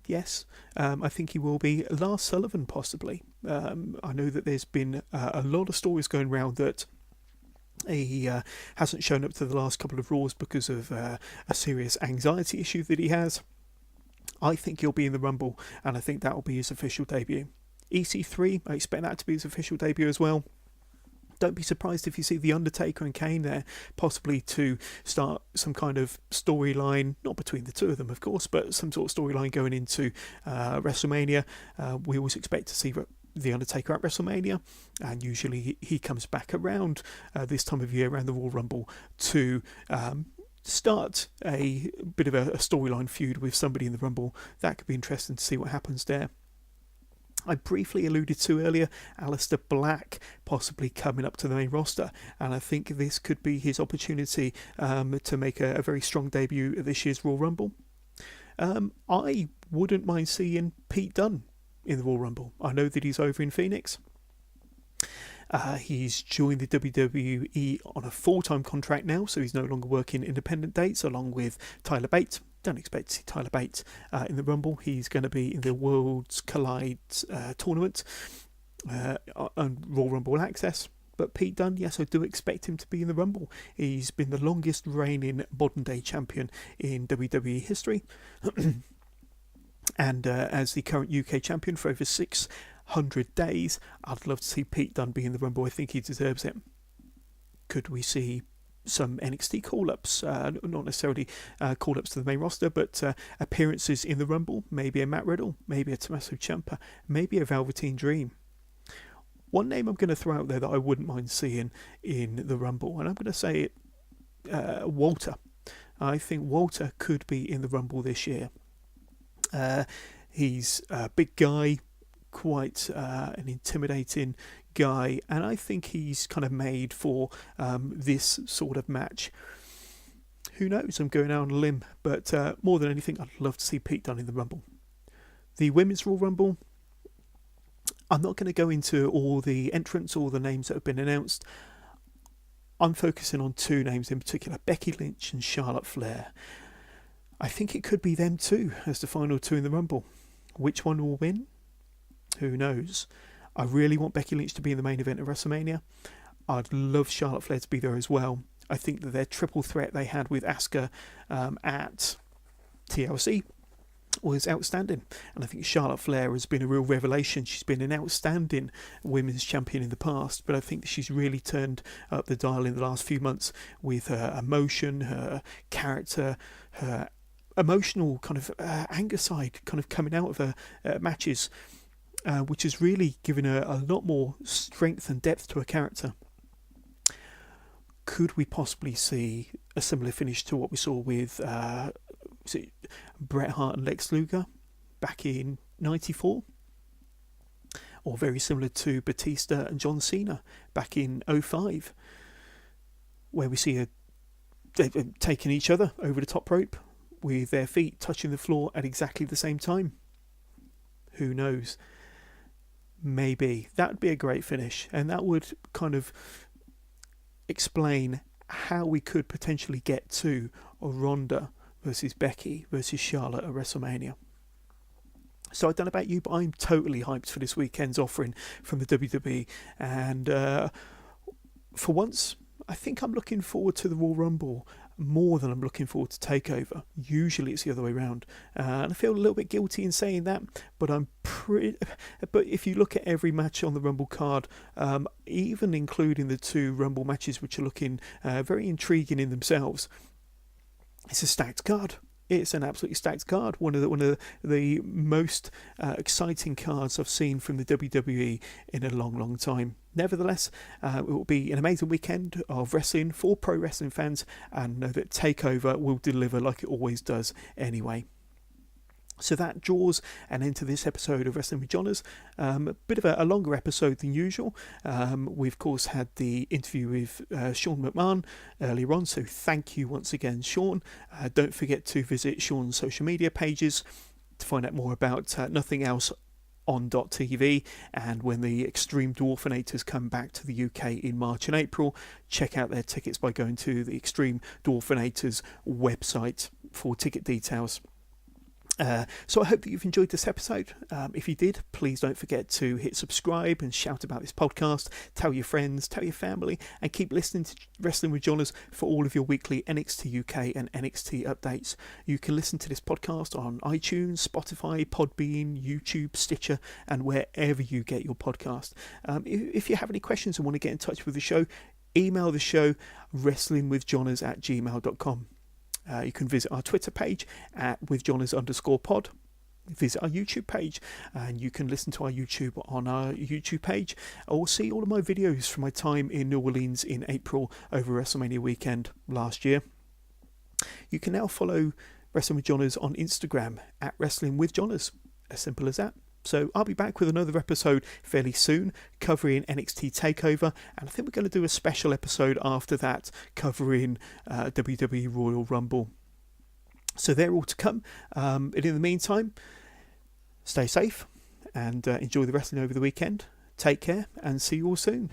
yes, I think he will be. Lars Sullivan, possibly. I know that there's been a lot of stories going around that he hasn't shown up to the last couple of Raws because of a serious anxiety issue that he has. I think he'll be in the Rumble, and I think that will be his official debut. EC3, I expect that to be his official debut as well. Don't be surprised if you see The Undertaker and Kane there, possibly to start some kind of storyline, not between the two of them, of course, but some sort of storyline going into WrestleMania. We always expect to see The Undertaker at WrestleMania, and usually he comes back around this time of year, around the Royal Rumble, to start a bit of a storyline feud with somebody in the Rumble. That could be interesting to see what happens there. I briefly alluded to earlier Aleister Black possibly coming up to the main roster, and I think this could be his opportunity to make a very strong debut at this year's Royal Rumble. I wouldn't mind seeing Pete Dunne in the Royal Rumble. I know that he's over in Phoenix. He's joined the WWE on a full-time contract now, so he's no longer working independent dates along with Tyler Bate. Don't expect to see Tyler Bate in the Rumble. He's going to be in the Worlds Collide tournament and Royal Rumble access. But Pete Dunne, yes, I do expect him to be in the Rumble. He's been the longest reigning modern-day champion in WWE history. And as the current UK champion for over 600 days, I'd love to see Pete Dunne be in the Rumble. I think he deserves it. Could we see some NXT call-ups, not necessarily call-ups to the main roster, but appearances in the Rumble? Maybe a Matt Riddle, maybe a Tommaso Ciampa, maybe a Velveteen Dream. One name I'm going to throw out there that I wouldn't mind seeing in the Rumble, and I'm going to say it, Walter. I think Walter could be in the Rumble this year. He's a big guy, quite an intimidating guy, and I think he's kind of made for this sort of match. Who knows? I'm going out on a limb, but more than anything, I'd love to see Pete Dunne in the Rumble. The Women's Royal Rumble, I'm not going to go into all the entrants, all the names that have been announced. I'm focusing on two names in particular, Becky Lynch and Charlotte Flair. I think it could be them two as the final two in the Rumble. Which one will win? Who knows? I really want Becky Lynch to be in the main event of WrestleMania. I'd love Charlotte Flair to be there as well. I think that their triple threat they had with Asuka at TLC was outstanding. And I think Charlotte Flair has been a real revelation. She's been an outstanding women's champion in the past, but I think she's really turned up the dial in the last few months with her emotion, her character, her emotional kind of anger side kind of coming out of her matches. Which has really given her a lot more strength and depth to her character. Could we possibly see a similar finish to what we saw with Bret Hart and Lex Luger back in '94? Or very similar to Batista and John Cena back in '05, where we see them taking each other over the top rope with their feet touching the floor at exactly the same time? Who knows? Maybe. That would be a great finish, and that would kind of explain how we could potentially get to a Ronda versus Becky versus Charlotte at WrestleMania. So I don't know about you, but I'm totally hyped for this weekend's offering from the WWE, and for once I think I'm looking forward to the Royal Rumble more than I'm looking forward to Takeover. Usually it's the other way around, and I feel a little bit guilty in saying that, but but if you look at every match on the Rumble card, even including the 2 Rumble matches which are looking very intriguing in themselves, it's a stacked card. It's an absolutely stacked card. One of the most exciting cards I've seen from the WWE in a long time. Nevertheless, it will be an amazing weekend of wrestling for pro wrestling fans, and know that Takeover will deliver like it always does anyway. So that draws an end to this episode of Wrestling with Johners. A bit of a longer episode than usual. We, of course, had the interview with Sean McMahon earlier on, so thank you once again, Sean. Don't forget to visit Sean's social media pages to find out more about Nothing Else on .tv, and when the Extreme Dwarfanators come back to the UK in March and April, check out their tickets by going to the Extreme Dwarfanators website for ticket details. So I hope that you've enjoyed this episode. If you did, please don't forget to hit subscribe and shout about this podcast. Tell your friends, tell your family, and keep listening to Wrestling with Johners for all of your weekly NXT UK and NXT updates. You can listen to this podcast on iTunes, Spotify, Podbean, YouTube, Stitcher, and wherever you get your podcast. If you have any questions and want to get in touch with the show, email the show wrestlingwithjohners@gmail.com. You can visit our Twitter page at withjohners_pod. Visit our YouTube page, and you can listen to our YouTube on our YouTube page, or see all of my videos from my time in New Orleans in April over WrestleMania weekend last year. You can now follow Wrestling with Johners on Instagram at Wrestling with Johners. As simple as that. So I'll be back with another episode fairly soon, covering NXT Takeover, and I think we're going to do a special episode after that covering WWE Royal Rumble. So they're all to come. And in the meantime, stay safe and enjoy the wrestling over the weekend. Take care and see you all soon.